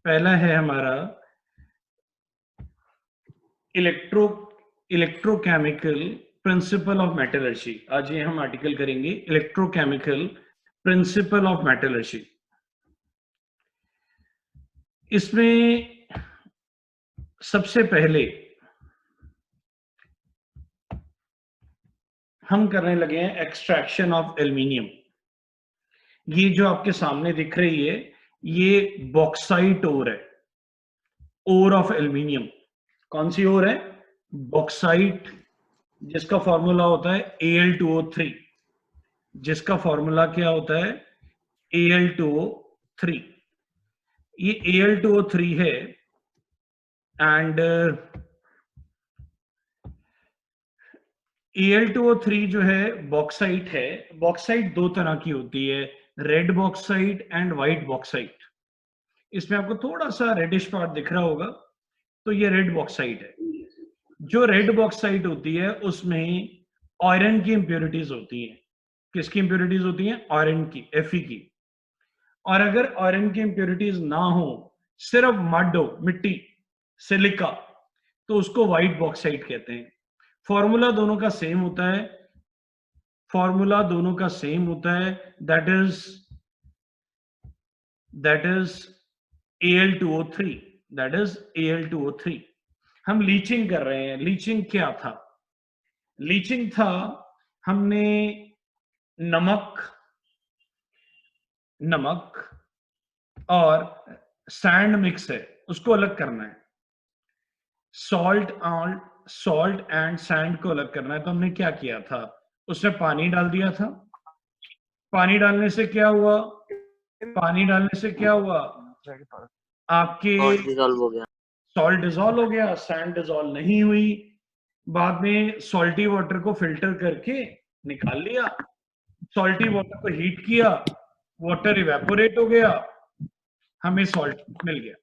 पहला है हमारा इलेक्ट्रोकेमिकल प्रिंसिपल ऑफ मेटलर्जी। आज ये हम आर्टिकल करेंगे इलेक्ट्रोकेमिकल प्रिंसिपल ऑफ मेटलर्जी। इसमें सबसे पहले हम करने लगे हैं एक्सट्रैक्शन ऑफ एल्यूमिनियम। ये जो आपके सामने दिख रही है ये बॉक्साइट ओर है, ओर ऑफ एल्यूमिनियम। कौन सी ओर है? बॉक्साइट, जिसका फॉर्मूला होता है Al2O3। जिसका फॉर्मूला क्या होता है? Al2O3। ये Al2O3 है एंड Al2O3 जो है बॉक्साइट है। बॉक्साइट दो तरह की होती है, red bauxite and white bauxite. इसमें आपको थोड़ा सा रेडिश पार्ट दिख रहा होगा, तो ये रेड बॉक्साइट है। जो रेड बॉक्साइट होती है उसमें आयरन की इंप्योरिटीज होती हैं। किसकी इंप्योरिटीज होती हैं? आयरन की, Fe की। और अगर आयरन की इंप्योरिटीज ना हो, सिर्फ मड हो, मिट्टी, सिलिका, तो उसको व्हाइट बॉक्साइट कहते हैं। फॉर्मूला दोनों का सेम होता है, फॉर्मूला दोनों का सेम होता है, that is Al2O3, that is Al2O3। हम लीचिंग कर रहे हैं। लीचिंग क्या था? लीचिंग था, हमने नमक और सैंड मिक्स है, उसको अलग करना है। सॉल्ट एंड सैंड को अलग करना है। तो हमने क्या किया था? उसमें पानी डाल दिया था। पानी डालने से क्या हुआ? पानी डालने से क्या हुआ? आपके डिसॉल्व हो गया, सॉल्ट डिसॉल्व हो गया, सैंड डिसॉल्व नहीं हुई। बाद में सॉल्टी वाटर को फिल्टर करके निकाल लिया, सॉल्टी वाटर को हीट किया, वाटर इवेपोरेट हो गया, हमें सॉल्ट मिल गया।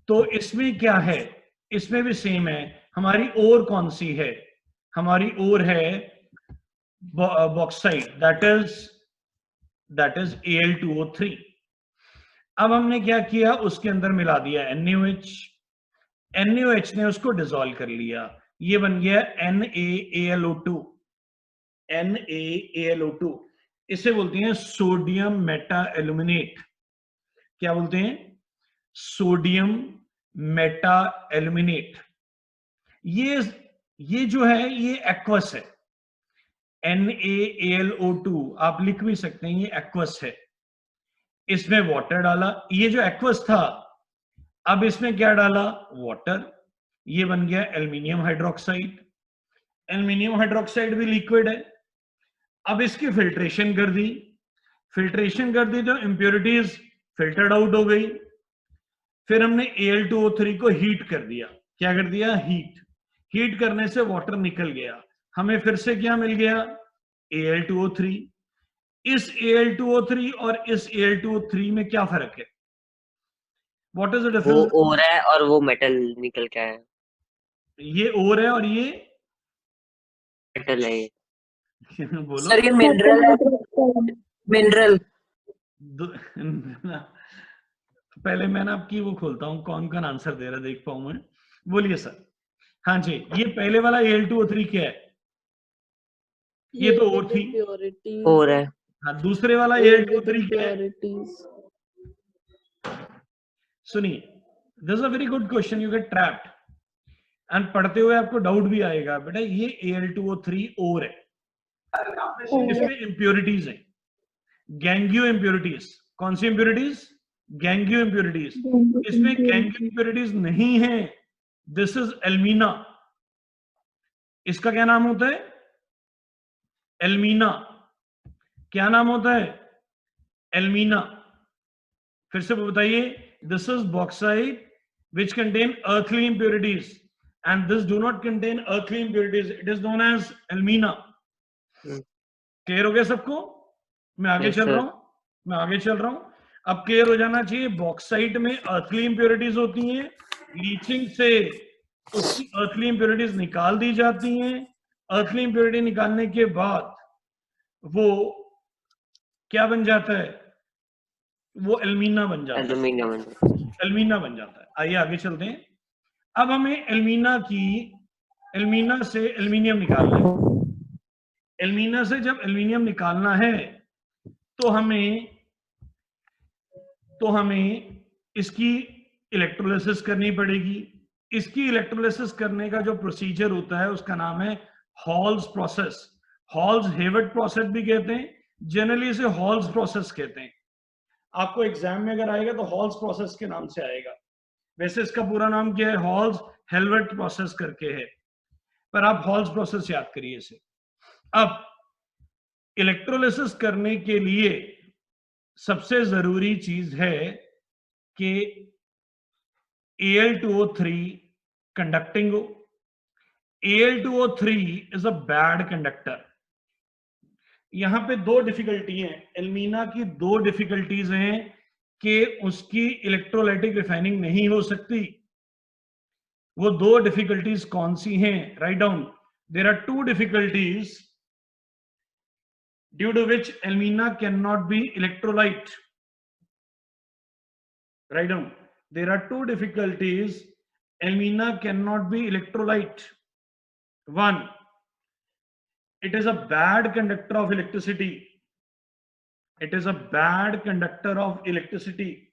तो इसमें क्या है? इसमें भी सेम है। हमारी ओर कौन सी है? हमारी ओर है बॉक्साइट, दैट इज Al2O3। अब हमने क्या किया? उसके अंदर मिला दिया NaOH। NaOH ने उसको डिसॉल्व कर लिया, ये बन गया NaAlO2। NaAlO2 इसे बोलते हैं सोडियम मेटा एल्यूमिनेट। क्या बोलते हैं? Sodium Meta aluminate. ये जो है ये एक्वस है, NaAlO2 आप लिख भी सकते हैं, ये एक्वस है। इसमें वाटर डाला, ये जो एक्वस था, अब इसमें क्या डाला? वाटर। ये बन गया एल्यूमिनियम हाइड्रोक्साइड। एल्यूमिनियम हाइड्रोक्साइड भी लिक्विड है। अब इसकी फिल्ट्रेशन कर दी, तो इंप्योरिटीज फिल्टर्ड आउट हो गई। फिर हमने Al2O3 को हीट कर दिया। क्या कर दिया? हीट करने से वाटर निकल गया, हमें फिर से क्या मिल गया? Al2O3। इस Al2O3 और इस Al2O3 में क्या फर्क है? व्हाट इज द वो डिफरेंस? ओर है और वो मेटल निकल के है, ये ओर है और ये मेटल है ये। बोलो। सर ये मिनरल है, मिनरल। पहले मैं ना आपकी वो खोलता हूँ, कौन कौन आंसर दे रहा है, देख पाऊं मैं। बोलिए सर। हाँ जी, ये पहले वाला Al2O3 क्या है? ये तो और थी। और है, हाँ, दूसरे वाला Al2O3 क्या है? सुनिए, this is a very good question, you get trapped and पढ़ते हुए आपको डाउट भी आएगा, बेटा ये Al2O3 और है, इसमें इंप्योरिटीज है, गैंगियो इंप्योरिटीज। कौन सी इंप्योरिटीज? गैंगियो इंप्योरिटीज। इसमें गैंगियो इंप्योरिटीज नहीं है, दिस इज एल्मीना। इसका क्या नाम होता है? एल्मीना। क्या नाम होता है? एल्मीना। फिर से बताइए। This is bauxite which contain earthly impurities and this do not contain earthly impurities, it is known as almina। Clear हो गया सबको? मैं आगे चल रहा हूं, अब क्लियर हो जाना चाहिए। बॉक्साइट में अर्थली इंप्योरिटीज होती हैं, लीचिंग से उसकी अर्थली इंप्योरिटीज निकाल दी जाती हैं। अर्थली इंप्योरिटी निकालने के बाद वो क्या बन जाता है? वो एल्मीना बन जाता है, एल्यूमिनियम। एल्मीना बन जाता है। आइए आगे चलते हैं। अब हमें एल्मीना से एल्यूमिनियम निकालना है। एल्मीना से जब एल्यूमिनियम निकालना है तो हमें इसकी इलेक्ट्रोलिसिस करनी पड़ेगी। इसकी इलेक्ट्रोलिसिस करने का जो प्रोसीजर होता है उसका नाम है halls process. Halls Haworth process भी कहते हैं, जनरली इसे हॉल्स प्रोसेस कहते हैं। आपको एग्जाम में अगर आएगा तो हॉल्स प्रोसेस के नाम से आएगा, वैसे इसका पूरा नाम क्या है, हॉल्स हेल्वर्ट प्रोसेस करके है, पर आप हॉल्स प्रोसेस याद करिए इसे। अब इलेक्ट्रोलिसिस करने के लिए सबसे जरूरी चीज है कि Al2O3 कंडक्टिंग हो। Al2O3 is a bad conductor. यहां पे दो डिफिकल्टी हैं, एल्मीना की दो डिफिकल्टीज हैं कि उसकी इलेक्ट्रोलाइटिक रिफाइनिंग नहीं हो सकती। वो दो डिफिकल्टीज कौन सी हैं? Right down, there are two difficulties due to which alumina can not be electrolyte. Right down, there are two difficulties alumina cannot be electrolyte. One, it is a bad conductor of electricity. It is a bad conductor of electricity.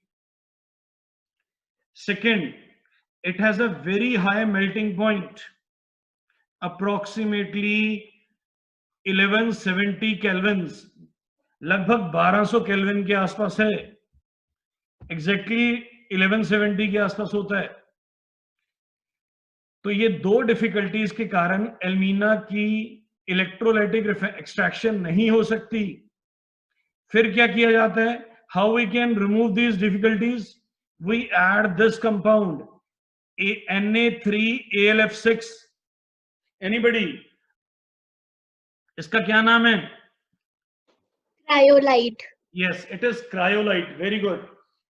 Second, it has a very high melting point, approximately 1170 kelvins, लगभग 1200 kelvin के आसपास है। Exactly 1170 के आसपास होता है। तो ये दो डिफिकल्टीज के कारण एल्मीना की इलेक्ट्रोलाइटिक एक्सट्रैक्शन नहीं हो सकती। फिर क्या किया जाता है? How we can remove these difficulties? We add this compound Na3AlF6। Anybody? इसका क्या नाम है? Cryolite. Yes, it is cryolite. Very good,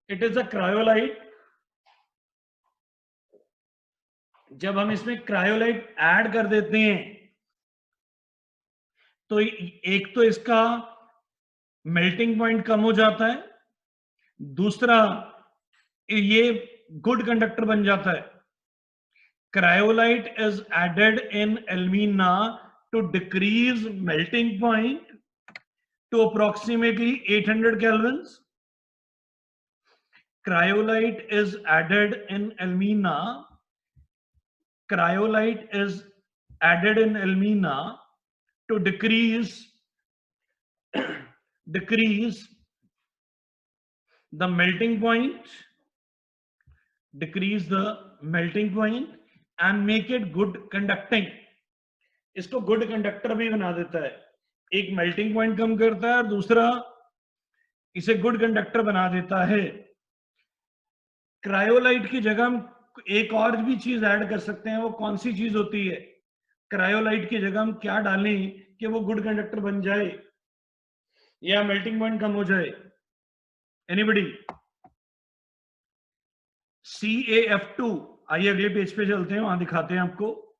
it is a cryolite. जब हम इसमें क्रायोलाइट ऐड कर देते हैं तो एक तो इसका मेल्टिंग पॉइंट कम हो जाता है, दूसरा ये गुड कंडक्टर बन जाता है। Cryolite is added in alumina to decrease melting point to approximately 800 kelvins. Cryolite is added in alumina. Cryolite is added in alumina to decrease the melting point, and make it good conducting. इसको good conductor भी बना देता है। एक melting point कम करता है और दूसरा इसे गुड कंडक्टर बना देता है। क्रायोलाइट की जगह हम एक और भी चीज ऐड कर सकते हैं। वो कौन सी चीज होती है? क्रायोलाइट की जगह हम क्या डालें कि वो गुड कंडक्टर बन जाए या मेल्टिंग पॉइंट कम हो जाए? एनीबडी? CaF2। आइए अगले पेज पे चलते हैं, वहां दिखाते हैं आपको।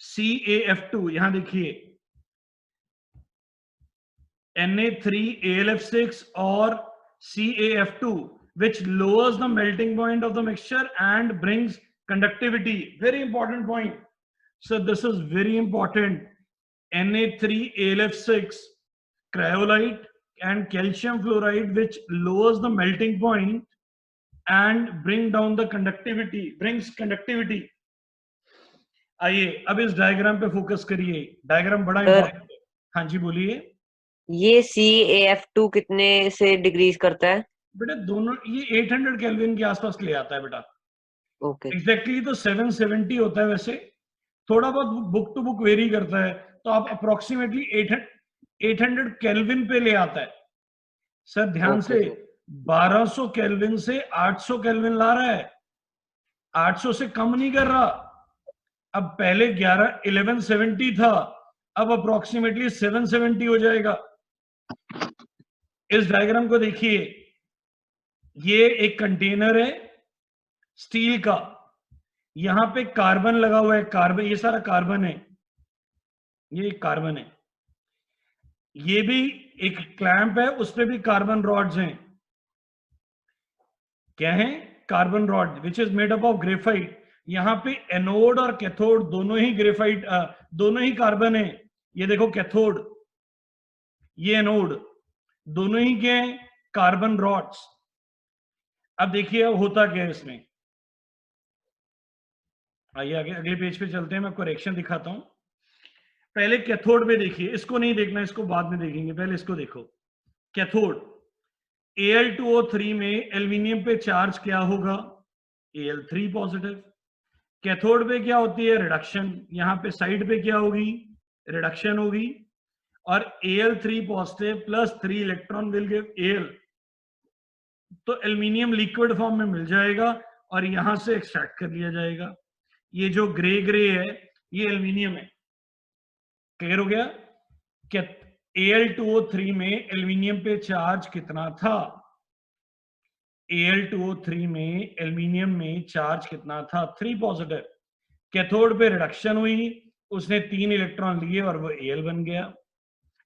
CaF2 यहां देखिए, Na3AlF6 और CaF2 which lowers the melting point of the mixture and brings conductivity. Very important point. So this is very important. Na3AlF6 cryolite and calcium fluoride which lowers the melting point and brings conductivity. आइए अब इस diagram पे focus करिए। Diagram बड़ा important है। हाँ जी बोलिए। ये CaF2 कितने से डिक्रीज करता है? बेटा दोनों ये 800 केल्विन के आसपास ले आता है बेटा। ओके। एग्जैक्टली तो 770 होता है, वैसे थोड़ा बहुत बुक टू बुक वेरी करता है, तो आप अप्रोक्सीमेटली 800 केल्विन पे ले आता है। सर ध्यान से, 1200 केल्विन से 800 केल्विन ला रहा है, 800 से कम नहीं कर रहा। अब पहले 1170 था, अब अप्रोक्सीमेटली 770 हो जाएगा। इस डायग्राम को देखिए, ये एक कंटेनर है स्टील का, यहां पे कार्बन लगा हुआ है। कार्बन, ये सारा कार्बन है, ये कार्बन है। ये भी एक क्लैंप है, उसपे भी कार्बन रॉड्स हैं। क्या है? Carbon rod which is made up of graphite. यहाँ पे एनोड और कैथोड दोनों ही ग्रेफाइट, दोनों ही कार्बन है। ये देखो कैथोड, ये एनोड, दोनों ही क्या है? Carbon rods. अब देखिए अब होता क्या है इसमें। आइए आगे अगले पेज पे चलते हैं, मैं करेक्शन दिखाता हूं। पहले कैथोड पे देखिए, इसको नहीं देखना, इसको बाद में देखेंगे, पहले इसको देखो। कैथोड Al2O3 में एल्यूमिनियम पे चार्ज क्या होगा? Al3 positive. कैथोड पे क्या होती है? रिडक्शन। यहां पे साइड पे क्या होगी? रिडक्शन होगी। और Al3 positive plus 3 electron will give Al, तो एल्यूमिनियम लिक्विड फॉर्म में मिल जाएगा और यहां से एक्सट्रैक्ट कर लिया जाएगा। ये जो ग्रे ग्रे है ये एल्यूमिनियम है। क्लियर हो गया? Al2O3 में एल्यूमिनियम पे चार्ज कितना था? Al2O3 में एल्यूमिनियम में चार्ज कितना था? 3 पॉजिटिव। कैथोड पे रिडक्शन हुई, उसने 3 इलेक्ट्रॉन लिए और वो Al बन गया।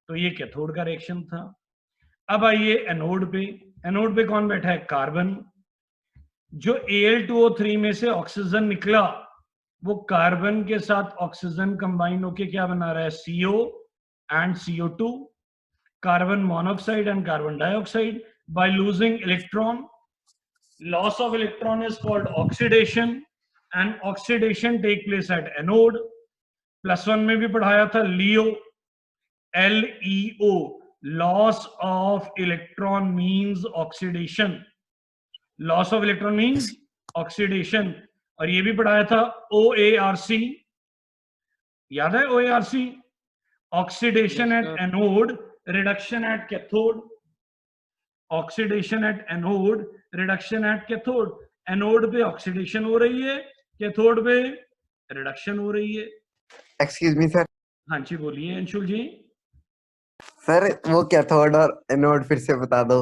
तो ये कैथोड का रिएक्शन था। अब आइए एनोड पे। एनोड पे कौन बैठा है? कार्बन। जो Al2O3 में से ऑक्सीजन निकला वो कार्बन के साथ ऑक्सीजन कंबाइन होके क्या बना रहा है? CO and CO2, carbon monoxide and carbon dioxide. By losing electron, loss of electron is called oxidation, and oxidation take place at anode. +1 में भी पढ़ाया था लियो, LEO, loss of electron means oxidation, loss of electron means oxidation। और ये भी पढ़ाया था OARC, याद है OARC? oxidation at anode, reduction at cathode, oxidation at anode, reduction at cathode. Anode पे ऑक्सीडेशन हो रही है, कैथोड पे रिडक्शन हो रही है। Excuse me sir. हाँ जी बोलिए अंशुल जी। सर वो कैथोड और एनोड फिर से बता दो।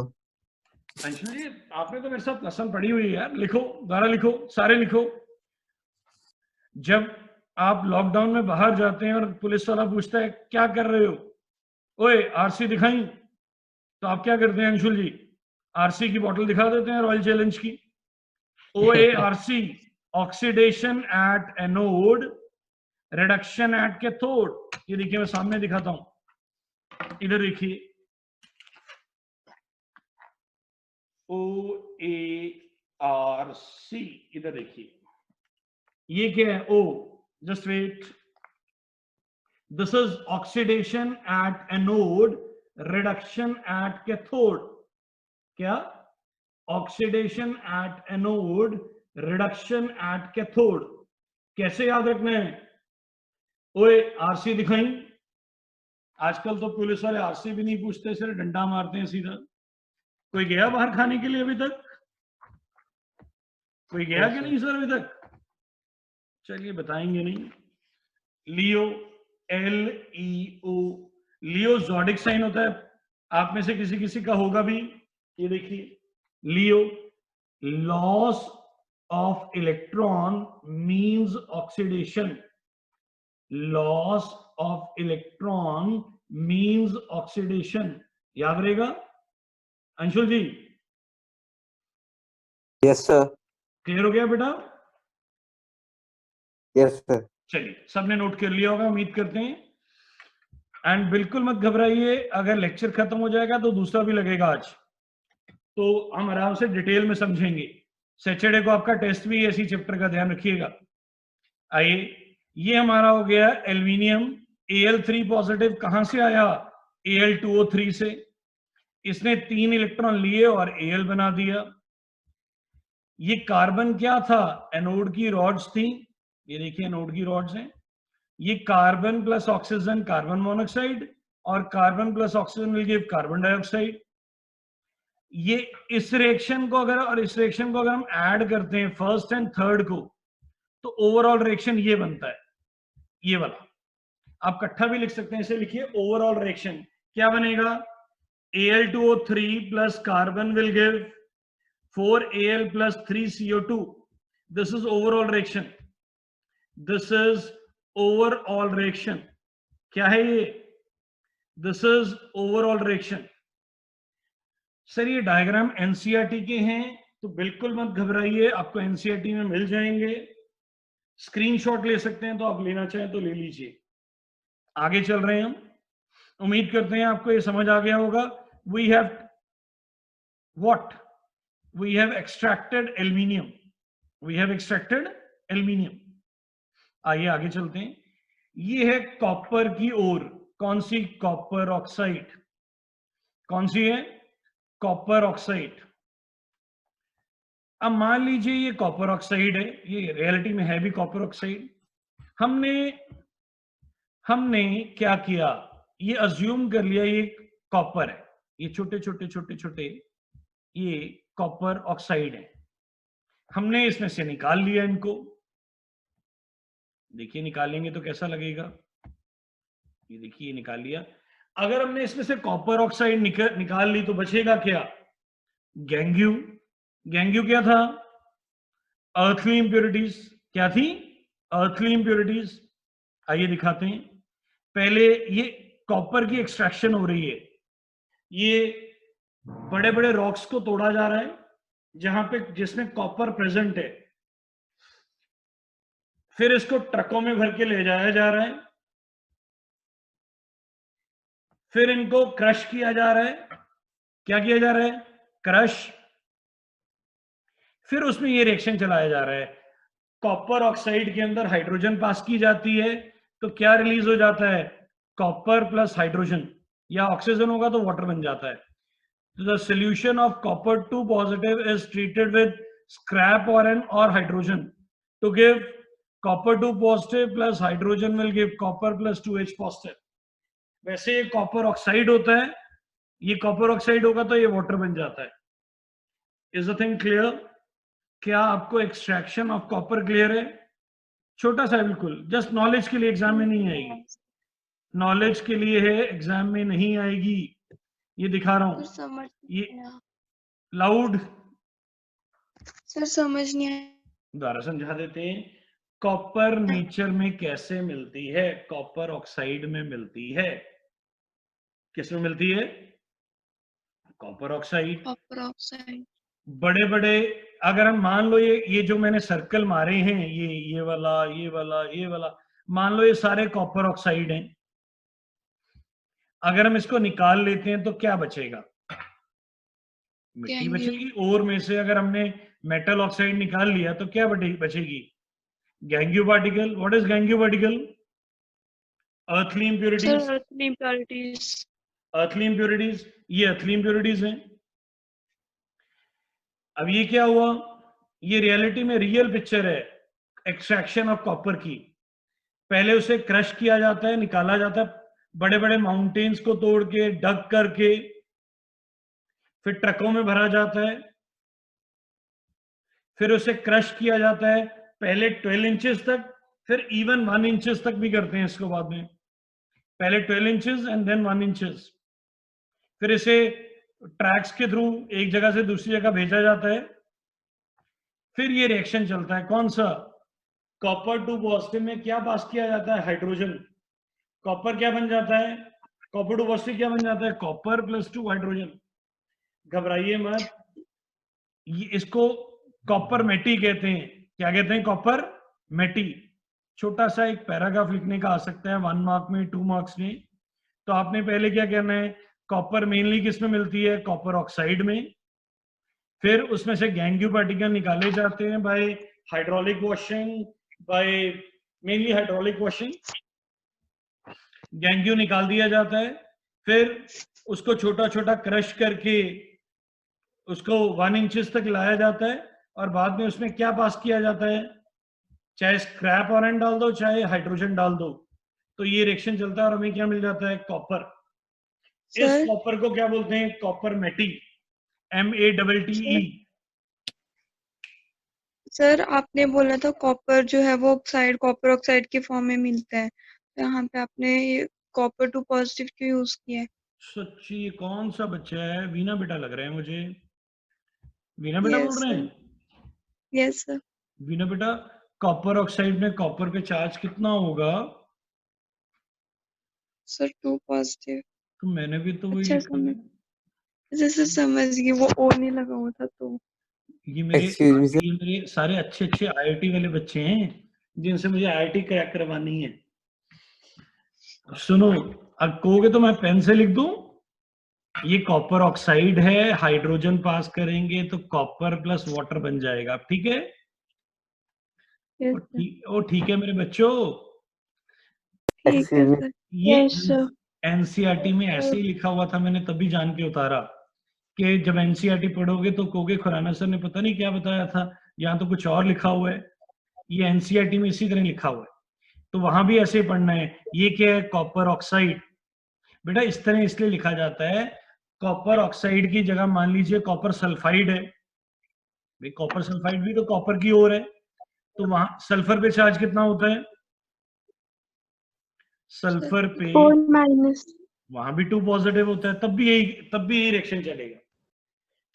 अंशुल जी आपने तो मेरे साथ लेसन पढ़ी हुई है यार, लिखो, दोबारा लिखो, सारे लिखो। जब आप लॉकडाउन में बाहर जाते हैं और पुलिस वाला पूछता है क्या कर रहे हो, ओए आरसी दिखाई, तो आप क्या करते हैं अंशुल जी? आरसी की बोतल दिखा देते हैं रॉयल चैलेंज की। OARC, oxidation at anode, reduction at cathode. ये देखिए मैं सामने दिखाता हूं, इधर देखिए OARC, इधर देखिए ये क्या है? O, just wait, this is oxidation at anode, reduction at cathode. क्या? Oxidation at anode, reduction at cathode. कैसे याद रखना है? ओए आरसी दिखाई। आजकल तो पुलिस वाले आरसी भी नहीं पूछते, सिर्फ डंडा मारते हैं सीधा। कोई गया बाहर खाने के लिए अभी तक? कोई गया कि नहीं सर अभी तक? चलिए बताएंगे नहीं। लियो, LEO, लियो ज़ोडिक साइन होता है, आप में से किसी किसी का होगा भी। ये देखिए LEO, loss of electron means oxidation, loss of electron means oxidation. याद रहेगा Anshul ji? Yes sir. Clear हो गया बेटा? Yes sir. चलिए सबने नोट कर लिया होगा उम्मीद करते हैं। एंड बिल्कुल मत घबराइए, अगर लेक्चर खत्म हो जाएगा तो दूसरा भी लगेगा आज, तो हम आराम से डिटेल में समझेंगे। सैटरडे को आपका टेस्ट भी ऐसी चैप्टर का ध्यान रखिएगा। आइए ये हमारा हो गया एल्यूमिनियम। Al3 पॉजिटिव कहां से आया? Al2O3 से। इसने 3 इलेक्ट्रॉन लिए और Al बना दिया। ये कार्बन क्या था? एनोड की रॉड्स थी, ये देखिए एनोड की रॉड्स हैं। ये carbon plus oxygen carbon monoxide, और carbon plus oxygen will give carbon dioxide. ये इस रिएक्शन को अगर और इस रिएक्शन को अगर हम ऐड करते हैं फर्स्ट एंड थर्ड को, तो ओवरऑल रिएक्शन ये बनता है, ये वाला। आप इकट्ठा भी लिख सकते हैं, इसे लिखिए ओवरऑल रिएक्शन क्या बनेगा? Al2O3 plus carbon will give 4Al plus 3CO2। This is overall reaction, this is overall reaction. क्या है ये? This is overall reaction. Sir ये डायग्राम एनसीईआरटी के हैं तो बिल्कुल मत घबराइए, आपको एनसीईआरटी में मिल जाएंगे। स्क्रीनशॉट ले सकते हैं तो आप लेना चाहें तो ले लीजिए। आगे चल रहे हैं हम। उम्मीद करते हैं आपको ये समझ आ गया होगा। We have what? We have extracted aluminium. We have extracted aluminium. आइए आगे चलते हैं। ये है कॉपर की ओर। कौन सी? Copper oxide. कौन सी है? Copper oxide. अब मान लीजिए ये कॉपर ऑक्साइड है, ये रियलिटी में है भी कॉपर ऑक्साइड। हमने क्या किया, ये अज्यूम कर लिया ये कॉपर है, ये छोटे छोटे छोटे छोटे ये कॉपर ऑक्साइड है। हमने इसमें से निकाल लिया इनको। देखिए निकालेंगे तो कैसा लगेगा। ये देखिए निकाल लिया। अगर हमने इसमें से कॉपर ऑक्साइड निकाल ली तो बचेगा क्या? गैंग्यू। गैंग्यू क्या था? Earthly impurities. क्या थी? Earthly impurities. आइए दिखाते हैं। पहले ये कॉपर की एक्सट्रैक्शन हो रही है। ये बड़े बड़े रॉक्स को तोड़ा जा रहा है जहां पे जिसमें कॉपर प्रेजेंट है। फिर इसको ट्रकों में भर के ले जाया जा रहा है। फिर इनको क्रश किया जा रहा है। क्या किया जा रहा है? क्रश। फिर उसमें ये रिएक्शन चलाया जा रहा है। कॉपर ऑक्साइड के अंदर हाइड्रोजन पास की जाती है तो क्या रिलीज हो जाता है? कॉपर प्लस हाइड्रोजन, या ऑक्सीजन होगा तो वाटर बन जाता है। The solution of copper 2 positive is treated with scrap iron or hydrogen to give copper 2 positive plus hydrogen will give copper plus 2H positive. वैसे ये कॉपर ऑक्साइड होता है, ये कॉपर ऑक्साइड होगा तो ये वाटर बन जाता है। Is the thing clear? क्या आपको एक्सट्रैक्शन ऑफ कॉपर क्लियर है? छोटा सा बिल्कुल, जस्ट नॉलेज के लिए, एग्जाम में नहीं आएगी। नॉलेज के लिए है, एग्जाम में नहीं आएगी। ये दिखा रहा हूं। समझ ये लाउड सर समझ नहीं आया। दोबारा समझा देते हैं। कॉपर नेचर में कैसे मिलती है? कॉपर ऑक्साइड में मिलती है। किस में मिलती है? Copper oxide. Copper oxide. बड़े बड़े, अगर हम मान लो ये जो मैंने सर्कल मारे हैं, ये वाला, ये वाला, ये वाला, मान लो ये सारे कॉपर ऑक्साइड हैं। अगर हम इसको निकाल लेते हैं तो क्या बचेगा? मिट्टी बचेगी। और में से अगर हमने मेटल ऑक्साइड निकाल लिया तो क्या बचेगी? Gangue particle. What is gangue particle? Earthly impurities. Earthly impurities. Earthly impurities, ये अर्थली इंप्योरिटीज हैं। अब ये क्या हुआ? ये रियलिटी में रियल पिक्चर है एक्सट्रैक्शन ऑफ कॉपर की। पहले उसे क्रश किया जाता है, निकाला जाता है, बड़े बड़े माउंटेन्स को तोड़ के, डग करके, फिर ट्रकों में भरा जाता है। फिर उसे क्रश किया जाता है, पहले 12 इंचेस तक, फिर इवन 1 इंचेस तक भी करते हैं इसको बाद में। पहले 12 इंचेस एंड देन 1 इंचेस। फिर इसे ट्रैक्स के थ्रू एक जगह से दूसरी जगह भेजा जाता है। फिर ये रिएक्शन चलता है। कौन सा? कॉपर 2 पॉजिटिव में क्या पास किया जाता है? हाइड्रोजन। कॉपर क्या बन जाता है? कॉपर 2 पॉजिटिव क्या बन जाता है? Copper plus 2 hydrogen. घबराइए मत, ये इसको कॉपर मेटी कहते हैं। क्या कहते हैं? कॉपर मेटी। छोटा सा एक पैराग्राफ लिखने का आ सकता है 1 मार्क में, 2 मार्क्स में। तो आपने पहले क्या करना है? कॉपर मेनली किस में मिलती है? कॉपर ऑक्साइड में। फिर उसमें से गैंग्यू पार्टिकल निकाले जाते हैं by hydraulic washing, by mainly hydraulic washing. Gangue निकाल दिया जाता है। फिर उसको छोटा छोटा क्रश करके उसको 1 इंचेस तक लाया जाता है और बाद में उसमें क्या पास किया जाता है? चाहे स्क्रैप आयरन डाल दो, चाहे हाइड्रोजन डाल दो, तो ये रिएक्शन चलता है और हमें क्या मिल जाता है? कॉपर। इस कॉपर को क्या बोलते हैं? कॉपर मेटी। MATTE। सर आपने बोला था कॉपर जो है वो ऑक्साइड, कॉपर ऑक्साइड के फॉर्म में मिलता है, तो यहाँ पे आपने ये कॉपर 2 पॉजिटिव क्यों यूज किया है? सच्ची कौन सा बच्चा है? वीना बेटा लग रहा है मुझे। वीना बेटा बोल रहे हैं? Yes sir. वीना बेटा, कॉपर ऑक्साइड में कॉपर पे चार्ज कितना होगा? Sir 2 positive. तो मैंने भी तो वही अच्छा लिखा है। जैसे समझ गई, वो ओ नहीं लगा हुआ था तो ये मेरे Excuse me, sir. ये मेरे सारे अच्छे अच्छे आईआईटी वाले बच्चे हैं जिनसे मुझे आईआईटी क्रैक करवानी है। सुनो, अब कहोगे तो मैं पेन से लिख दूं। ये कॉपर ऑक्साइड है, हाइड्रोजन पास करेंगे तो कॉपर प्लस वाटर बन जाएगा, ठीक है? Yes, sir. ठीक है मेरे बच्चों। ठीक है Excuse me. सर। ये Yes, sir. एनसीईआरटी में ऐसे ही लिखा हुआ था, मैंने तभी जान के उतारा कि जब एनसीईआरटी पढ़ोगे तो कहोगे खुराना सर ने पता नहीं क्या बताया था, यहाँ तो कुछ और लिखा हुआ है। ये एनसीईआरटी में इसी तरह लिखा हुआ है, तो वहां भी ऐसे ही पढ़ना है। ये क्या है? Copper oxide. बेटा इस तरह इसलिए लिखा जाता है, कॉपर ऑक्साइड की जगह मान लीजिए कॉपर सल्फाइड है, भाई कॉपर सल्फाइड भी तो कॉपर की ओर है, तो वहां सल्फर पे चार्ज कितना होता है? सल्फर पे 4-, वहां भी 2 पॉजिटिव होता है, तब भी यही रिएक्शन चलेगा।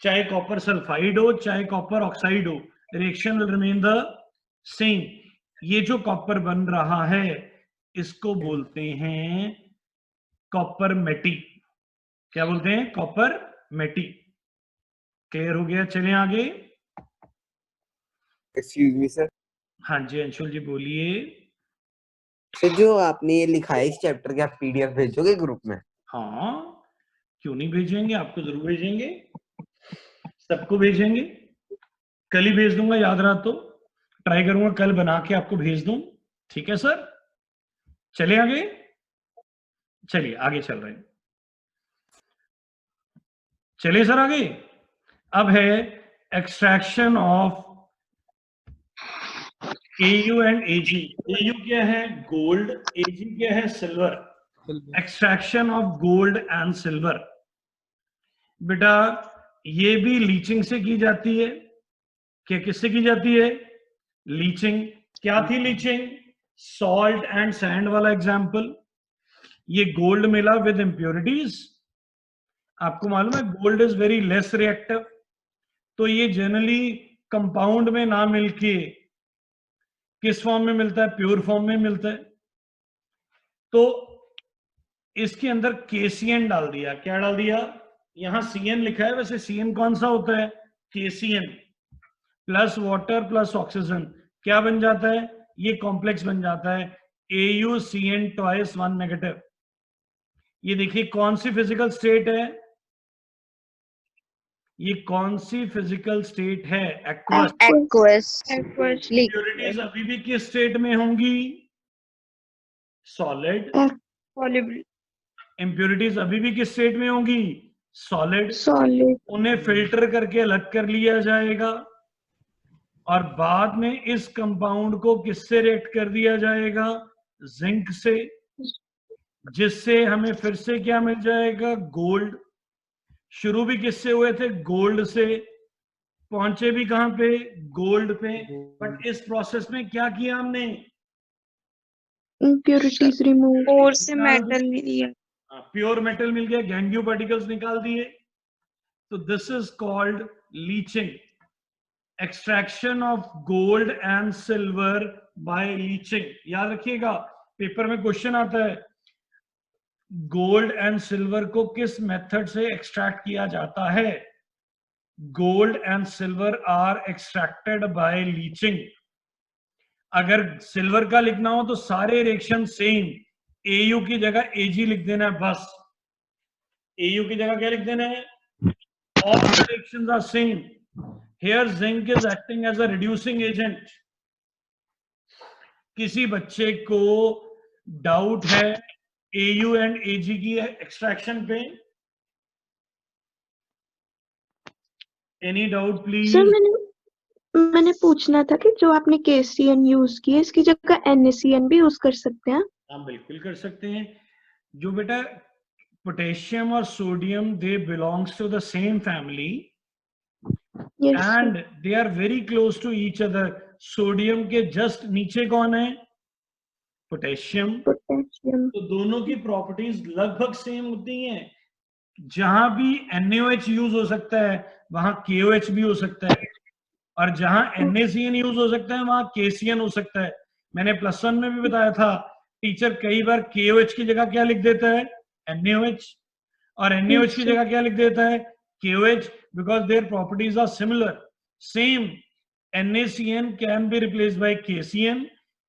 चाहे कॉपर सल्फाइड हो चाहे कॉपर ऑक्साइड हो, reaction will remain the same. ये जो कॉपर बन रहा है इसको बोलते हैं कॉपर मेटी। क्या बोलते हैं? कॉपर मेटी। क्लियर हो गया? चलें आगे। Excuse me, sir. हाँ जी अंशुल जी बोलिए। सर जो आपने ये लिखा है इस चैप्टर के आप पीडीएफ भेजोगे ग्रुप में? हाँ क्यों नहीं भेजेंगे, आपको जरूर भेजेंगे, सबको भेजेंगे। कल ही भेज दूंगा, याद रहा तो ट्राई करूंगा कल बना के आपको भेज दूं। ठीक है सर, चले आगे। चलिए आगे चल रहे हैं, चलिए सर आगे। अब है extraction of AU and AG। AU क्या है? गोल्ड। AG क्या है? Silver. Extraction of gold and silver. बेटा ये भी लीचिंग से की जाती है। क्या किससे की जाती है? लीचिंग। क्या थी लीचिंग? सॉल्ट एंड सैंड वाला एग्जाम्पल। ये गोल्ड मिला विद इंप्योरिटीज। आपको मालूम है gold is very less reactive, तो ये जनरली कंपाउंड में ना मिलके किस फॉर्म में मिलता है? प्योर फॉर्म में मिलता है। तो इसके अंदर KCN डाल दिया। क्या डाल दिया? यहां CN लिखा है, वैसे CN कौन सा होता है? KCN plus water plus oxygen. क्या बन जाता है? ये कॉम्प्लेक्स बन जाता है AuCN ट्वाइस 1 नेगेटिव। ये देखिए कौन सी फिजिकल स्टेट है? ये कौन सी फिजिकल स्टेट है? एक्वस। aqueous, इंप्योरिटीज अभी भी किस स्टेट में होंगी? सॉलिड। Soluble. इंप्योरिटीज अभी भी किस स्टेट में होंगी? सॉलिड। solid, उन्हें फिल्टर करके अलग कर लिया जाएगा और बाद में इस कंपाउंड को किससे रिएक्ट कर दिया जाएगा? जिंक से, जिससे हमें फिर से क्या मिल जाएगा? गोल्ड। शुरू भी किससे हुए थे? गोल्ड से, पहुंचे भी कहां पे? गोल्ड पे। बट इस प्रोसेस में क्या किया हमने? impurities removed, और से मेटल लिया। प्योर मेटल मिल गया, गैंग्यू पार्टिकल्स निकाल दिए। तो this is called leaching. Extraction of gold and silver by leaching. याद रखिएगा पेपर में क्वेश्चन आता है, गोल्ड एंड सिल्वर को किस मेथड से एक्सट्रैक्ट किया जाता है? Gold and silver are extracted by leaching. अगर सिल्वर का लिखना हो तो सारे रिएक्शन सेम, AU की जगह AG लिख देना है बस। AU की जगह क्या लिख देना है? All the reactions are same. Here zinc is acting as a reducing agent. किसी बच्चे को डाउट है AU एंड AG की एक्सट्रैक्शन पे? Any doubt please? सर मैंने पूछना था कि जो आपने KCN यूज की है इसकी जगह NaCN भी यूज कर सकते हैं? हम बिल्कुल कर सकते हैं। जो बेटा पोटेशियम और sodium they belongs to the same family Yes, sir. And they are very close to each other. Sodium के जस्ट नीचे कौन है? पोटेशियम। Potassium. तो दोनों की प्रॉपर्टीज लगभग सेम होती हैं। जहां भी NaOH यूज हो सकता है वहां KOH भी हो सकता है, और जहां NaCN यूज हो सकता है वहां KCN हो सकता है। मैंने +1 में भी बताया था, टीचर कई बार KOH की जगह क्या लिख देता है? NaOH, और NaOH की जगह क्या लिख देता है? KOH, because their properties are similar. Same, NaCN can be replaced by KCN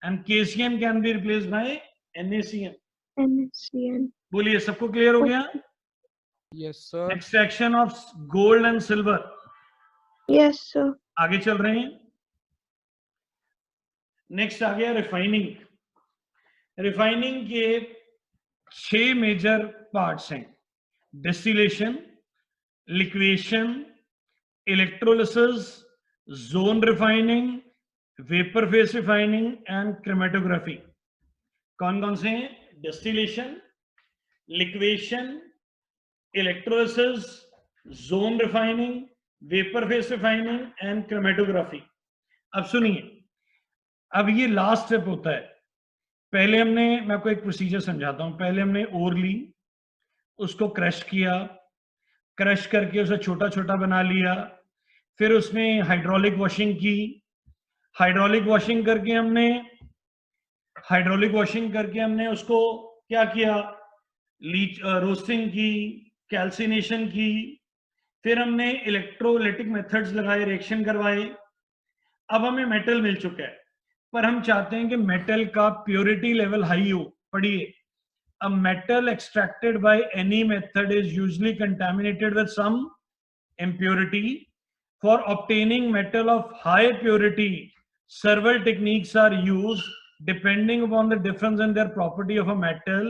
and KCN can be replaced by NaCN. NaCN. बोलिए, सबको क्लियर हो गया? Yes, sir. Extraction of gold and silver, Yes, sir. आगे चल रहे हैं। Next आ गया refining. Refining के 6 मेजर पार्ट्स हैं: distillation, liquation, electrolysis, zone refining, vapour face refining and chromatography. कौन कौन से हैं? Distillation, liquation, electrolysis, zone refining, vapour face refining and chromatography. अब सुनिए, अब ये लास्ट स्टेप होता है। पहले हमने, मैं आपको एक प्रोसीजर समझाता हूं। पहले हमने ओर ली, उसको क्रश किया, क्रश करके उसे छोटा छोटा बना लिया, फिर उसमें हाइड्रोलिक वॉशिंग की। हाइड्रोलिक वॉशिंग करके हमने उसको क्या किया? रोस्टिंग की, कैल्सिनेशन की, फिर हमने इलेक्ट्रोलाइटिक मेथड्स लगाए, रिएक्शन करवाए। अब हमें मेटल मिल चुका है, पर हम चाहते हैं कि मेटल का प्योरिटी लेवल हाई हो। पढ़िए, a metal extracted by any method is usually contaminated with some impurity. For obtaining metal of high purity, several techniques are used depending upon the difference in their property of a metal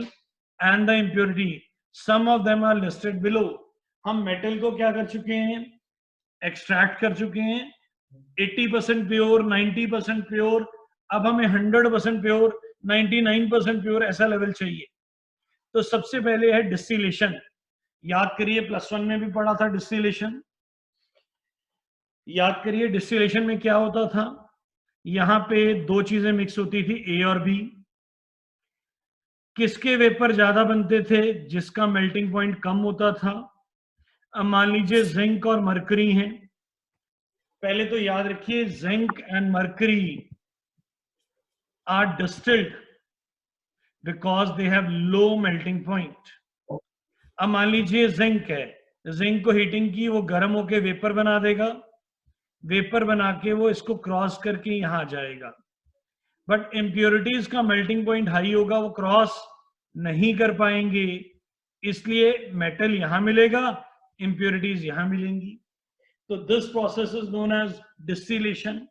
and the impurity. Some of them are listed below. हम metal को क्या कर चुके हैं? Extract कर चुके हैं। 80% pure, 90% pure, अब हमें 100% प्योर, 99% प्योर ऐसा लेवल चाहिए। तो सबसे पहले है डिस्टिलेशन। याद करिए, +1 में भी पढ़ा था डिस्टिलेशन। याद करिए, डिस्टिलेशन में क्या होता था? यहां पे 2 चीजें मिक्स होती थी, ए और बी। किसके वेपर ज्यादा बनते थे? जिसका मेल्टिंग पॉइंट कम होता था। अब मान लीजिए जिंक और मरकरी हैं। पहले तो याद रखिए, zinc and mercury are distilled because they have low melting point. अब मान लीजिए जिंक है, जिंक को हीटिंग की, वो गर्म होके वेपर बना देगा, वेपर बना के वो इसको क्रॉस करके यहां आ जाएगा। बट इम्प्योरिटीज का मेल्टिंग पॉइंट हाई होगा, वो क्रॉस नहीं कर पाएंगे, इसलिए मेटल यहां मिलेगा, इम्प्योरिटीज यहां मिलेंगी। तो this process is known as distillation.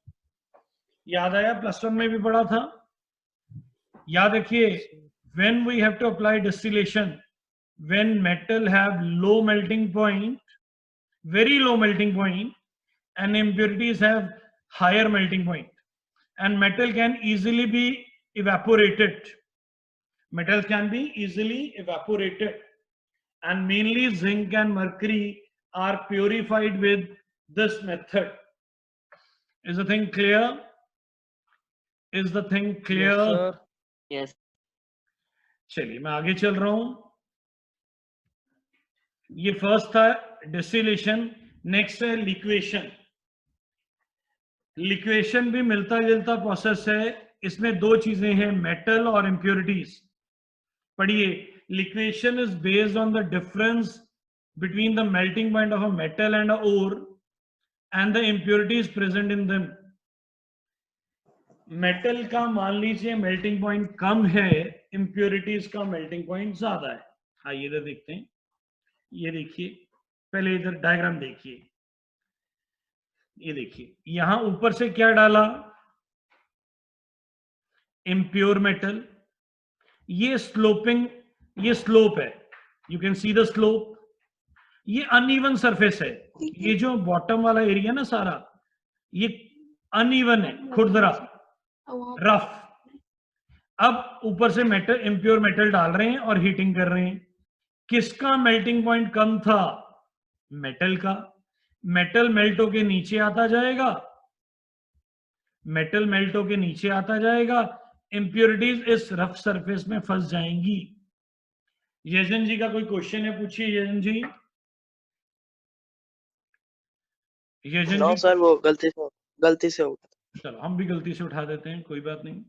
याद आया? +1 में भी पढ़ा था। याद रखिए, when we have to apply distillation, when metal have low melting point, very low melting point, and impurities have higher melting point, and metal can easily be evaporated. Metals can be easily evaporated, and mainly zinc and mercury are purified with this method. Is the thing clear? Is the thing clear? Yes, sir. Yes. चलिए, मैं आगे चल रहा हूं। ये first था distillation. Next है liquation. Liquation भी मिलता जुलता प्रोसेस है। इसमें 2 चीजें हैं, मेटल और इम्प्योरिटीज। पढ़िए, liquation is based on the difference between the melting point of a metal and a ore and the impurities present in them. Metal का मान लीजिए मेल्टिंग पॉइंट कम है, इम्प्योरिटीज का मेल्टिंग पॉइंट ज्यादा है। आइए इधर देखते हैं। ये देखिए, पहले इधर डायग्राम देखिए। ये देखिए, यहां ऊपर से क्या डाला? Impure metal. ये स्लोपिंग, ये स्लोप है, you can see the slope. ये अनइवन सरफेस है। ये जो बॉटम वाला एरिया ना सारा, ये अनइवन है, खुरदरा, रफ। अब ऊपर से मेटल, इम्प्योर मेटल डाल रहे हैं और हीटिंग कर रहे हैं। किसका मेल्टिंग पॉइंट कम था? मेटल का। मेटल मेल्ट होके नीचे आता जाएगा, मेटल मेल्ट होके नीचे आता जाएगा, इम्प्योरिटीज इस रफ सरफेस में फंस जाएंगी। यजन जी का कोई क्वेश्चन है? पूछिए यजन जी। यजन नो जी। सर, वो गलती से हो गया। चलो, हम भी गलती से उठा देते हैं, कोई बात नहीं।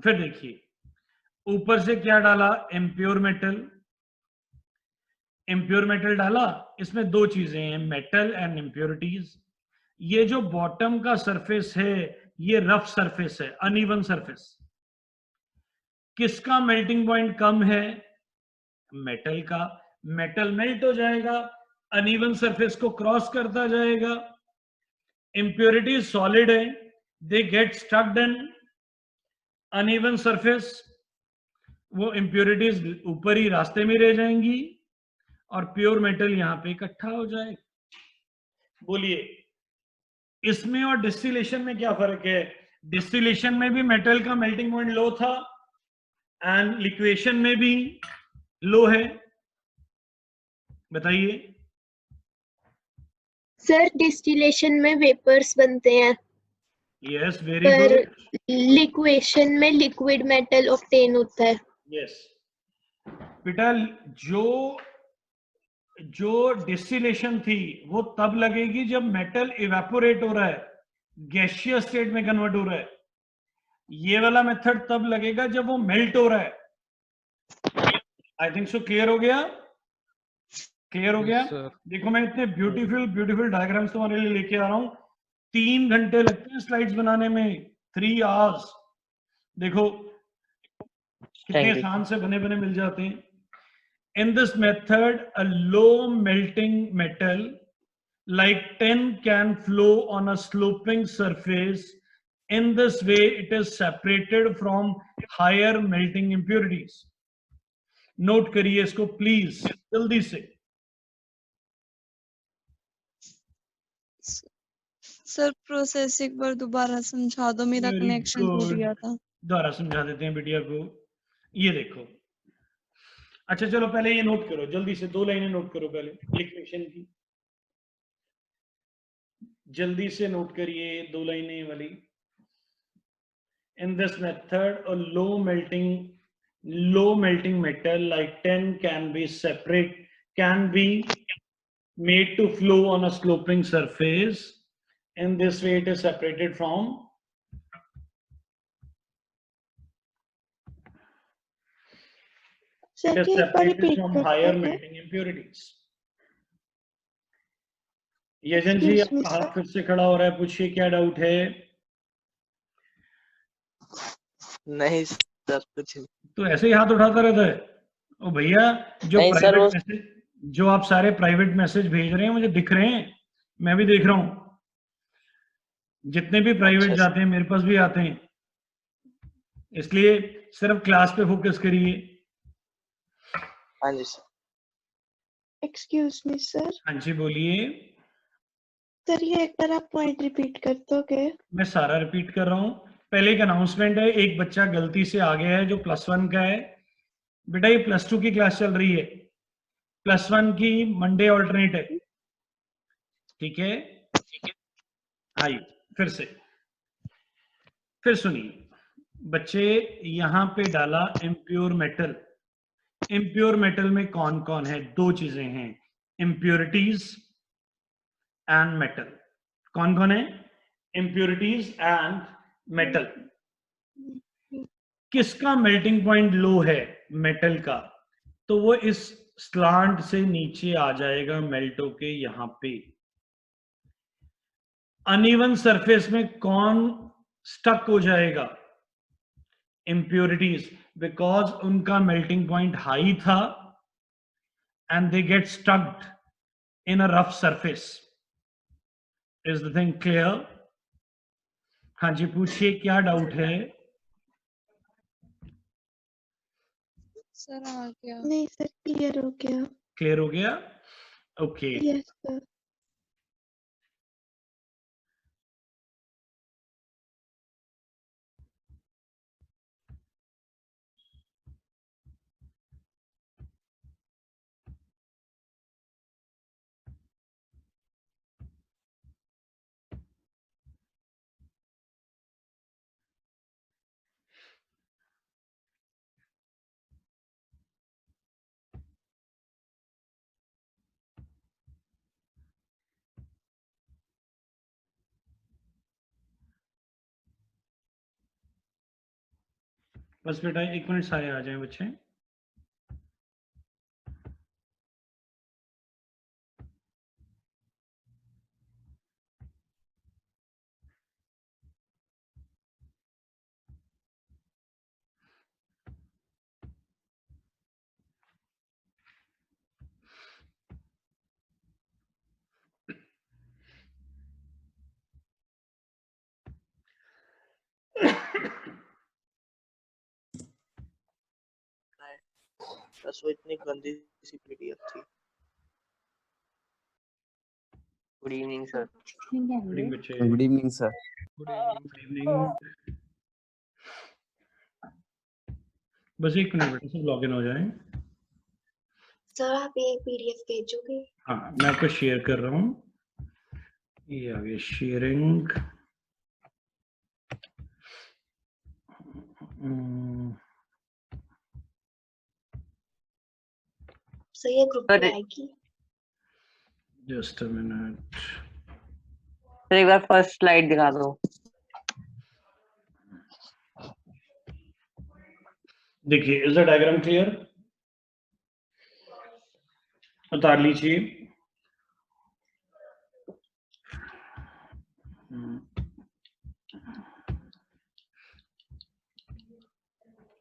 फिर देखिए, ऊपर से क्या डाला? Impure metal. इम्प्योर मेटल डाला, इसमें 2 चीजें हैं, मेटल एंड इम्प्योरिटीज। ये जो बॉटम का सरफेस है ये रफ सरफेस है, अनइवन सरफेस। किसका मेल्टिंग पॉइंट कम है? मेटल का। मेटल मेल्ट हो जाएगा, अनइवन सरफेस को क्रॉस करता जाएगा। इंप्योरिटीज सॉलिड है, they get स्टक्ड in uneven surface, वो इंप्योरिटीज ऊपर ही रास्ते में रह जाएंगी और प्योर मेटल यहां पे इकट्ठा हो जाएगा। बोलिए इसमें और डिस्टिलेशन में क्या फर्क है? डिस्टिलेशन में भी मेटल का मेल्टिंग पॉइंट लो था एंड लिक्वेशन में भी लो है। बताइए। सर डिस्टिलेशन में वेपर्स बनते हैं, यस, वेरी पर गुड। लिक्वेशन में लिक्विड मेटल ऑब्टेन होता है। यस बेटा, जो डिस्टिलेशन थी वो तब लगेगी जब मेटल इवेपोरेट हो रहा है, गैसियस स्टेट में कन्वर्ट हो रहा है। ये वाला मेथड तब लगेगा जब वो मेल्ट हो रहा है। आई थिंक सो क्लियर हो गया? क्लियर हो गया? Yes, sir. देखो मैं इतने ब्यूटीफुल डायग्राम्स तुम्हारे लिए लेके आ रहा हूं। 3 घंटे लगते हैं स्लाइड्स बनाने में, 3 आवर्स। देखो कितने आसान से बने बने मिल जाते हैं। In this method, a low melting metal like tin can flow on a sloping surface. In this way, it is separated from higher melting impurities. Note करिए इसको प्लीज जल्दी से। सर प्रोसेस एक बार दोबारा समझा दो, मेरा Very कनेक्शन टूट good. गया था। दोबारा समझा देते हैं बिटिया को। ये देखो, अच्छा चलो पहले ये नोट करो जल्दी से, 2 लाइनें नोट करो पहले लिक्वेशन की। जल्दी से नोट करिए 2 लाइनें वाली। In this method, a low melting metal like tin can be made to flow on a sloping surface. In this way, it is separated from sir ये एक बार रिपीट higher करते हैं। melting impurities. यजन जी Excuse me, आपका हाथ sir. फिर से खड़ा हो रहा है, पूछिए क्या डाउट है? नहीं सर कुछ नहीं। तो ऐसे ही हाथ उठाता रहता है। ओ भैया, जो नहीं सर, प्राइवेट वो मैसेज, जो आप सारे प्राइवेट मैसेज भेज रहे हैं मुझे दिख रहे हैं, मैं भी देख रहा हूं। जितने भी प्राइवेट अच्छा जाते हैं मेरे पास भी आते हैं, इसलिए सिर्फ क्लास पे फोकस करिए। हाँ जी सर। Excuse me, sir. हाँ जी बोलिए। सर ये एक बार आप पॉइंट रिपीट कर दोगे? मैं सारा रिपीट कर रहा हूं। पहले एक अनाउंसमेंट है, एक बच्चा गलती से आ गया है जो +1 का है। बेटा ये +2 की क्लास चल रही है, +1 की मंडे ऑल्टरनेट है, ठीक है? आइए फिर से, फिर सुनिए। बच्चे यहां पे डाला इम्प्योर मेटल। इम्प्योर मेटल में कौन कौन है? 2 चीजें हैं, इम्प्योरिटीज एंड मेटल। कौन कौन है? Impurities and metal. किसका मेल्टिंग पॉइंट लो है? मेटल का। तो वो इस स्लांट से नीचे आ जाएगा मेल्ट होके यहां पे। अनइवन सरफेस में कौन स्टक हो जाएगा? impurities, because उनका melting point high था and they get stuck in a rough surface. Is the thing clear? हाँ जी पूछिए क्या डाउट है? सर आ गया। नहीं सर, क्लियर हो गया। क्लियर हो गया? Okay yes sir. बस बेटा 1 मिनट सारे आ जाएं बच्चे। बस वो इतनी गंदी सी पीडीएफ थी। Good evening sir. Good evening, बच्चे। Good evening sir. Good evening. Good evening। बस 1 मिनट बेटा, सब लॉगिन हो जाएं। सर आप ये पीडीएफ भेजोगे? हाँ, मैं आपको शेयर कर रहा हूँ। ये आ गया शेयरिंग। सर ये ग्रुप पे अरे। आएगी? Just a minute. सर एक बार फर्स्ट स्लाइड दिखा दो। देखिए, इज द डायग्राम क्लियर? उतार लीजिए।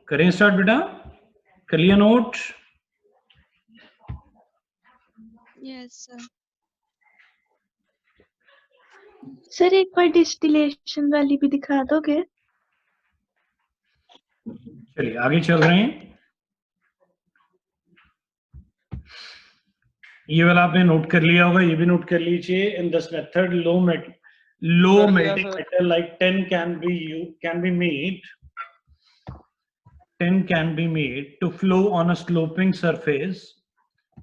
करें स्टार्ट बेटा, कर लिया नोट? Yes sir. सर एक बार डिस्टिलेशन वाली भी दिखा दोगे? चलिए आगे चल रहे हैं। ये वाला आपने नोट कर लिया होगा, ये भी नोट कर लीजिए। इन दिस मेथड लो कर लिया, melting sir. metal like tin can be made. Tin can be made to flow on a sloping surface.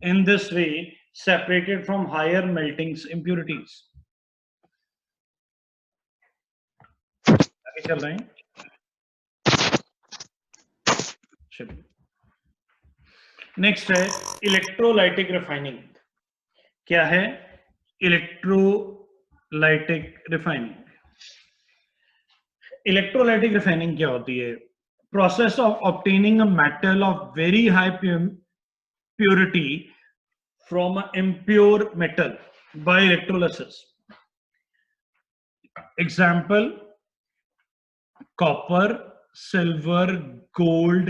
In this way, separated from higher melting impurities. आगे चल रहे हैं। चलिए, नेक्स्ट है इलेक्ट्रोलाइटिक रिफाइनिंग। क्या है इलेक्ट्रोलाइटिक रिफाइनिंग? इलेक्ट्रोलाइटिक रिफाइनिंग क्या होती है? Process of obtaining a metal of very high purity from a impure metal by electrolysis. Example copper, silver, gold,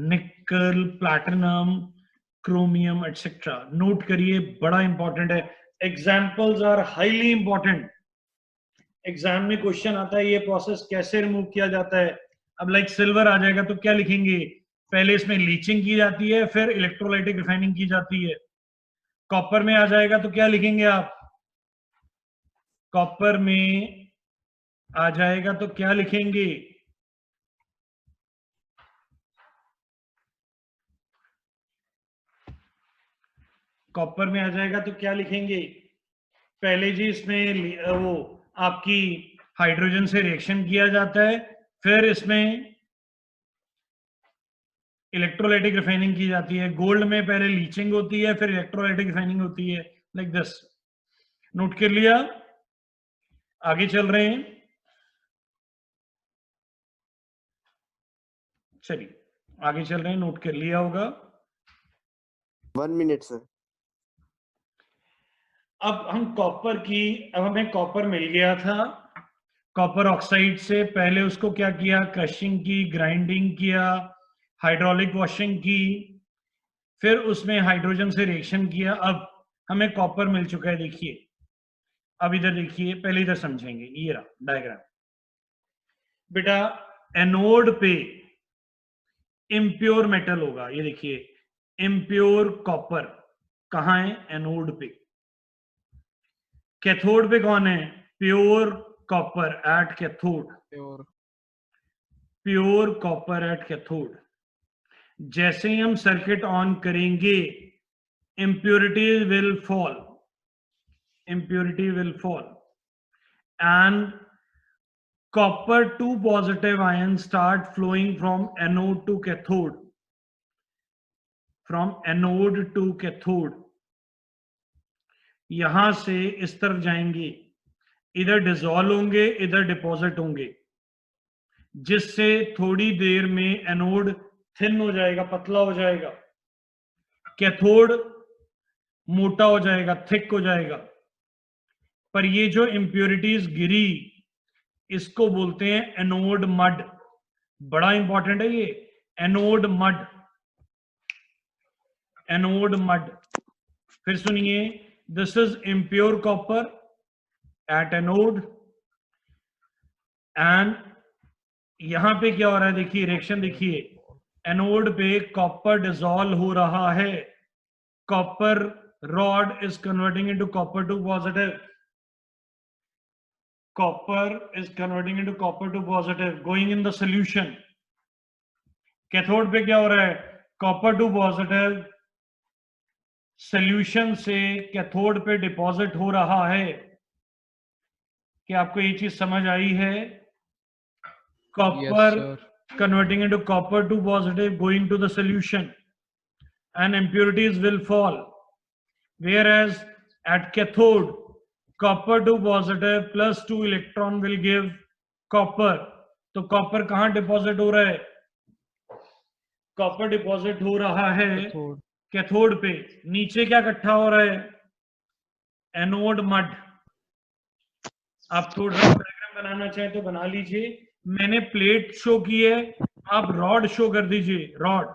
nickel, platinum, chromium etcetera. Note करिए, बड़ा important है। Examples are highly important. Exam में question आता है ये process कैसे remove किया जाता है। अब लाइक सिल्वर आ जाएगा तो क्या लिखेंगे? पहले इसमें लीचिंग की जाती है, फिर इलेक्ट्रोलाइटिक रिफाइनिंग की जाती है। कॉपर में आ जाएगा तो क्या लिखेंगे आप? कॉपर में आ जाएगा तो क्या लिखेंगे? कॉपर में आ जाएगा तो क्या लिखेंगे? पहले जी इसमें वो आपकी हाइड्रोजन से रिएक्शन किया जाता है, फिर इसमें इलेक्ट्रोलाइटिक रिफाइनिंग की जाती है। गोल्ड में पहले लीचिंग होती है, फिर इलेक्ट्रोलाइटिक रिफाइनिंग होती है, लाइक दिस। नोट कर लिया? आगे चल रहे हैं। चलिए आगे चल रहे हैं, नोट कर लिया होगा। 1 मिनट सर। अब हमें कॉपर मिल गया था। कॉपर ऑक्साइड से पहले उसको क्या किया? क्रशिंग की, ग्राइंडिंग किया, हाइड्रोलिक वॉशिंग की, फिर उसमें हाइड्रोजन से रिएक्शन किया। अब हमें कॉपर मिल चुका है। देखिए, अब इधर देखिए, पहले इधर समझेंगे। ये रहा डायग्राम बेटा। एनोड पे इम्प्योर मेटल होगा, ये देखिए इम्प्योर कॉपर कहाँ है? एनोड पे। कैथोड पे कौन है? Pure copper at cathode. Pure copper at cathode. जैसे ही हम सर्किट ऑन करेंगे impurities will fall, impurity will fall, and copper 2 positive ions start flowing from anode to cathode, from anode to cathode। यहां से इस तरफ जाएंगे, इधर डिसॉल्व होंगे, इधर डिपॉजिट होंगे, जिससे थोड़ी देर में एनोड थिन हो जाएगा, पतला हो जाएगा, कैथोड मोटा हो जाएगा, थिक हो जाएगा। पर ये जो इंप्योरिटीज गिरी, इसको बोलते हैं एनोड मड। बड़ा इंपॉर्टेंट है ये, एनोड मड, एनोड मड। फिर सुनिए, this is impure copper at anode, and यहां पे क्या हो रहा है? देखिए रिएक्शन, देखिए एनोड पे कॉपर डिसॉल्व हो रहा है, copper rod is converting into copper two positive, copper is converting into copper to positive going in the solution. Cathode पे क्या हो रहा है, कॉपर टू पॉजिटिव सॉल्यूशन से कैथोड पे डिपॉजिट हो रहा है। क्या आपको ये चीज समझ आई है? Copper converting into copper to positive going to the solution and impurities will fall, whereas at cathode copper to positive plus 2 electron will give copper. तो कॉपर कहां डिपॉजिट हो रहा है? कॉपर डिपॉजिट हो रहा है कैथोड पे। नीचे क्या इकट्ठा हो रहा है? Anode mud. आप थोड़ा डायग्राम बनाना चाहे तो बना लीजिए, मैंने प्लेट शो की है, आप रॉड शो कर दीजिए, रॉड,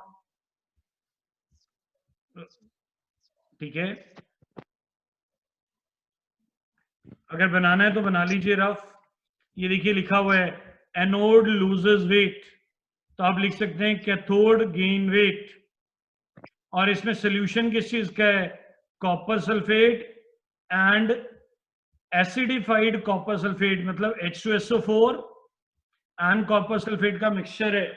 ठीक है। अगर बनाना है तो बना लीजिए रफ। ये देखिए लिखा हुआ है एनोड लूजेस वेट, तो आप लिख सकते हैं कैथोड गेन वेट। और इसमें सोल्यूशन किस चीज का है? Copper sulphate and acidified copper sulphate, मतलब H2SO4 एंड कॉपर सल्फेट का मिक्सचर है।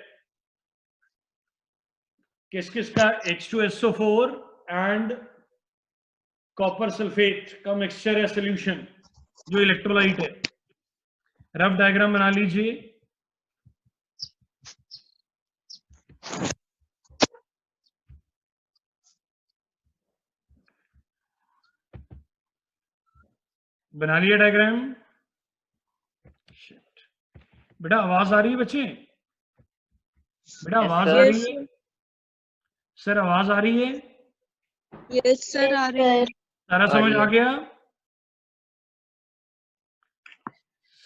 किस किस का? H2SO4 एंड कॉपर सल्फेट का मिक्सचर है सोल्यूशन, जो इलेक्ट्रोलाइट है। रफ डायग्राम बना लीजिए। बना लिया डायग्राम? बेटा आवाज आ रही है बच्चे? बेटा आवाज आ रही है? सर आवाज आ रही है? यस सर, आ रही है। सारा समझ आ गया?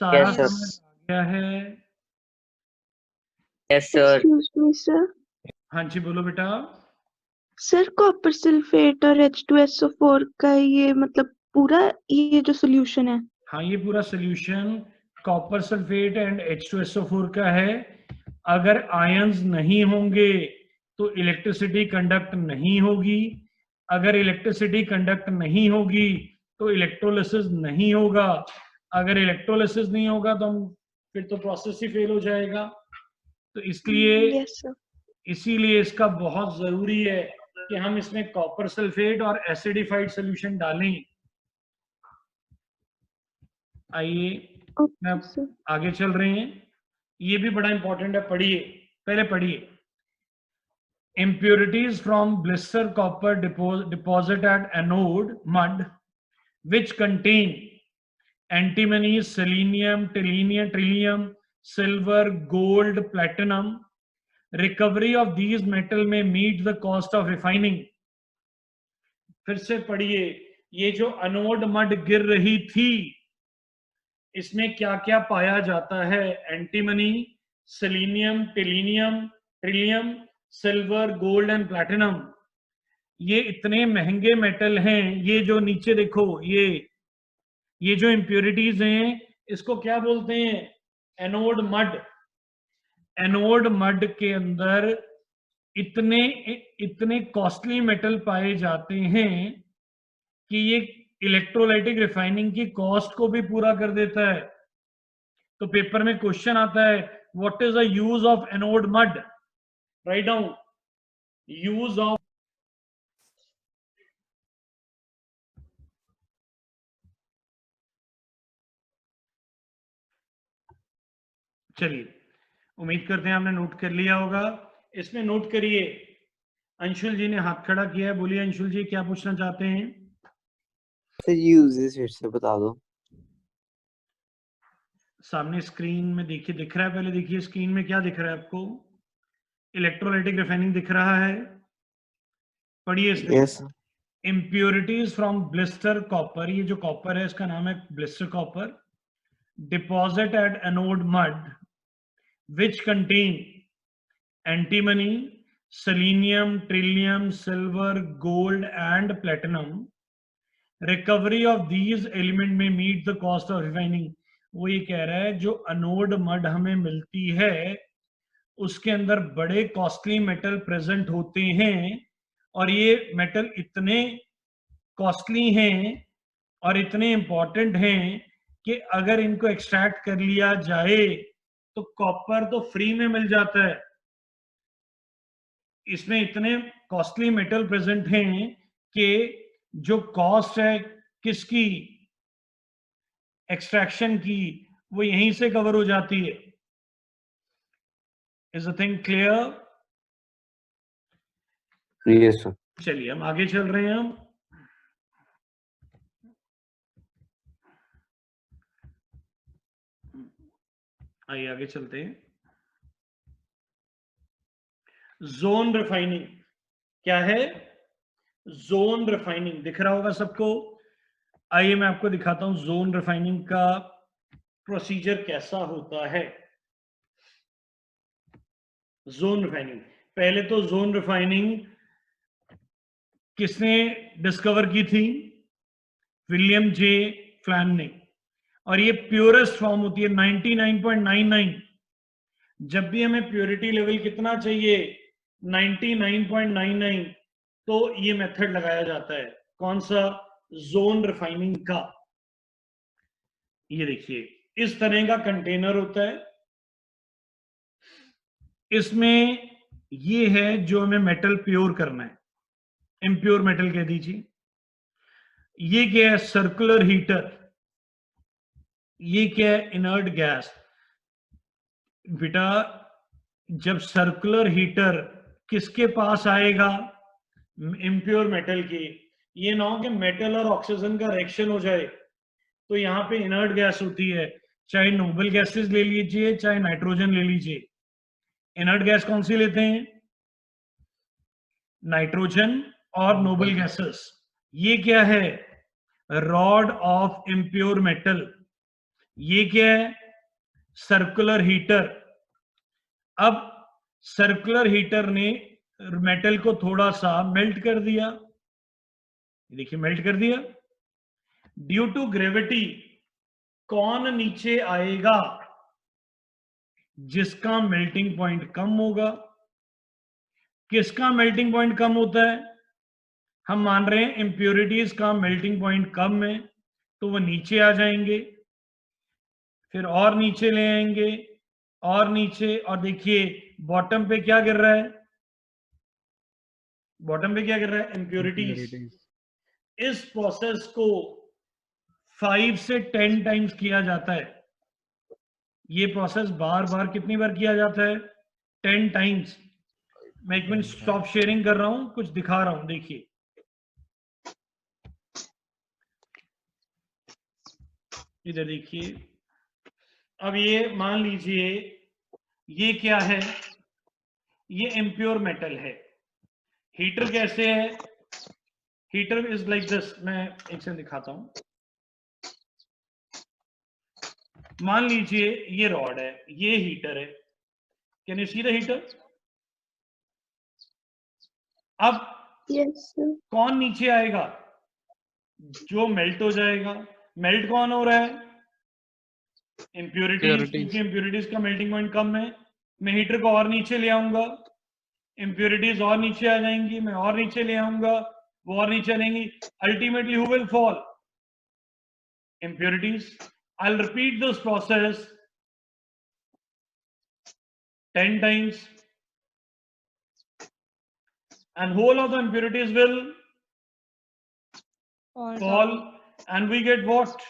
सारा Yes, sir. समझ आ गया है? Yes, sir. Excuse me sir. हाँ जी बोलो बेटा। सर कॉपर सल्फेट और H2SO4 का ये मतलब पूरा ये जो सोल्यूशन है। हाँ ये पूरा solution copper sulphate and H2SO4 का है। अगर आयंस नहीं होंगे तो इलेक्ट्रिसिटी कंडक्ट नहीं होगी, अगर इलेक्ट्रिसिटी कंडक्ट नहीं होगी तो इलेक्ट्रोलिसिस नहीं होगा, अगर इलेक्ट्रोलिसिस नहीं होगा तो हम फिर तो प्रोसेस ही फेल हो जाएगा। तो इसलिए यस सर। इसीलिए इसका बहुत जरूरी है कि हम इसमें कॉपर सल्फेट और एसिडिफाइड सॉल्यूशन डालें। आइए मैं ओके सर। आगे चल रहे हैं, ये भी बड़ा इंपॉर्टेंट है, पढ़िए, पहले पढ़िए। impurities from blister copper deposit at anode mud which contain antimony, selenium, trillium, silver, gold, platinum. Recovery of these metal may meet the cost of refining. फिर से पढ़िए, ये जो अनोड मड गिर रही थी इसमें क्या क्या पाया जाता है? Antimony, selenium, Trillium, silver, gold and platinum. ये इतने महंगे मेटल हैं। ये जो नीचे देखो, ये जो इंप्योरिटीज हैं इसको क्या बोलते हैं? Anode mud. एनोड मड के अंदर इतने कॉस्टली मेटल पाए जाते हैं कि ये इलेक्ट्रोलाइटिक रिफाइनिंग की कॉस्ट को भी पूरा कर देता है। तो पेपर में क्वेश्चन आता है what is the use of anode mud? Write down use of. चलिए उम्मीद करते हैं आपने नोट कर लिया होगा। इसमें नोट करिए, अंशुल जी ने हाथ खड़ा किया है, बोलिए अंशुल जी क्या पूछना चाहते हैं? सर यूजेस फिर से बता दो। सामने स्क्रीन में देखिए, दिख रहा है? पहले देखिए स्क्रीन में क्या दिख रहा है आपको? इलेक्ट्रोलाइटिक रिफाइनिंग दिख रहा है? पढ़िए इसमें। Yes. impurities from blister copper, ये जो कॉपर है इसका नाम है blister copper, deposit at anode mud which contain antimony, selenium, trillium, silver, gold and platinum. Recovery of these element may meet the cost of refining. वो ये कह रहा है जो अनोड मड हमें मिलती है उसके अंदर बड़े कॉस्टली मेटल प्रेजेंट होते हैं, और ये मेटल इतने कॉस्टली हैं और इतने इंपॉर्टेंट हैं कि अगर इनको एक्सट्रैक्ट कर लिया जाए तो कॉपर तो फ्री में मिल जाता है। इसमें इतने कॉस्टली मेटल प्रेजेंट हैं कि जो कॉस्ट है किसकी, एक्सट्रैक्शन की, वो यहीं से कवर हो जाती है। Is the thing clear? Yes sir. चलिए हम आगे चल रहे हैं। हम आइए आगे चलते हैं। जोन रिफाइनिंग क्या है? जोन रिफाइनिंग दिख रहा होगा सबको। आइए मैं आपको दिखाता हूं जोन रिफाइनिंग का प्रोसीजर कैसा होता है। जोन रिफाइनिंग, पहले तो जोन रिफाइनिंग किसने डिस्कवर की थी? विलियम जे फ्लैन ने। और ये प्योरेस्ट फॉर्म होती है 99.99। जब भी हमें प्योरिटी लेवल कितना चाहिए, 99.99, तो ये मेथड लगाया जाता है। कौन सा? जोन रिफाइनिंग का। ये देखिए इस तरह का कंटेनर होता है। इसमें ये है जो हमें मेटल प्योर करना है, इम्प्योर मेटल कह दीजिए। ये क्या है? Circular heater. ये क्या है? Inert gas. बेटा जब सर्कुलर हीटर किसके पास आएगा? इम्प्योर मेटल की। ये ना हो कि मेटल और ऑक्सीजन का रिएक्शन हो जाए, तो यहां पे इनर्ट गैस होती है, चाहे नोबल गैसेस ले लीजिए चाहे नाइट्रोजन ले लीजिए। इनर्ट गैस कौन सी लेते हैं? नाइट्रोजन और नोबल गैसेस। ये क्या है? Rod of impure metal. ये क्या है? Circular heater. अब सर्कुलर हीटर ने मेटल को थोड़ा सा मेल्ट कर दिया। देखिए मेल्ट कर दिया। ड्यू टू ग्रेविटी कौन नीचे आएगा? जिसका मेल्टिंग पॉइंट कम होगा। किसका मेल्टिंग पॉइंट कम होता है? हम मान रहे हैं इंप्योरिटीज का मेल्टिंग पॉइंट कम है, तो वो नीचे आ जाएंगे, फिर और नीचे ले आएंगे, और नीचे। और देखिए बॉटम पे क्या गिर रहा है? बॉटम पे क्या गिर रहा है? इंप्योरिटीज। इस प्रोसेस को 5 से 10 टाइम्स किया जाता है। ये प्रोसेस बार बार कितनी बार किया जाता है? 10 टाइम्स। मैं एक मिनट स्टॉप शेयरिंग कर रहा हूं, कुछ दिखा रहा हूं। देखिए इधर देखिए। अब ये मान लीजिए ये क्या है? ये इम्प्योर मेटल है। हीटर कैसे है? Heater is like this. मैं एक से दिखाता हूं। मान लीजिए ये रॉड है, ये हीटर है। Can you see the heater? अब यस सर। कौन नीचे आएगा? जो मेल्ट हो जाएगा। मेल्ट कौन हो रहा है? इंप्योरिटीज। क्योंकि इंप्योरिटीज का मेल्टिंग पॉइंट कम है, मैं हीटर को और नीचे ले आऊंगा, इंप्योरिटीज और नीचे आ जाएंगी, मैं और नीचे ले आऊंगा, वो और नीचे आएंगी। Ultimately who will fall? impurities. I'll repeat this process 10 times and whole of the impurities will fall and we get what?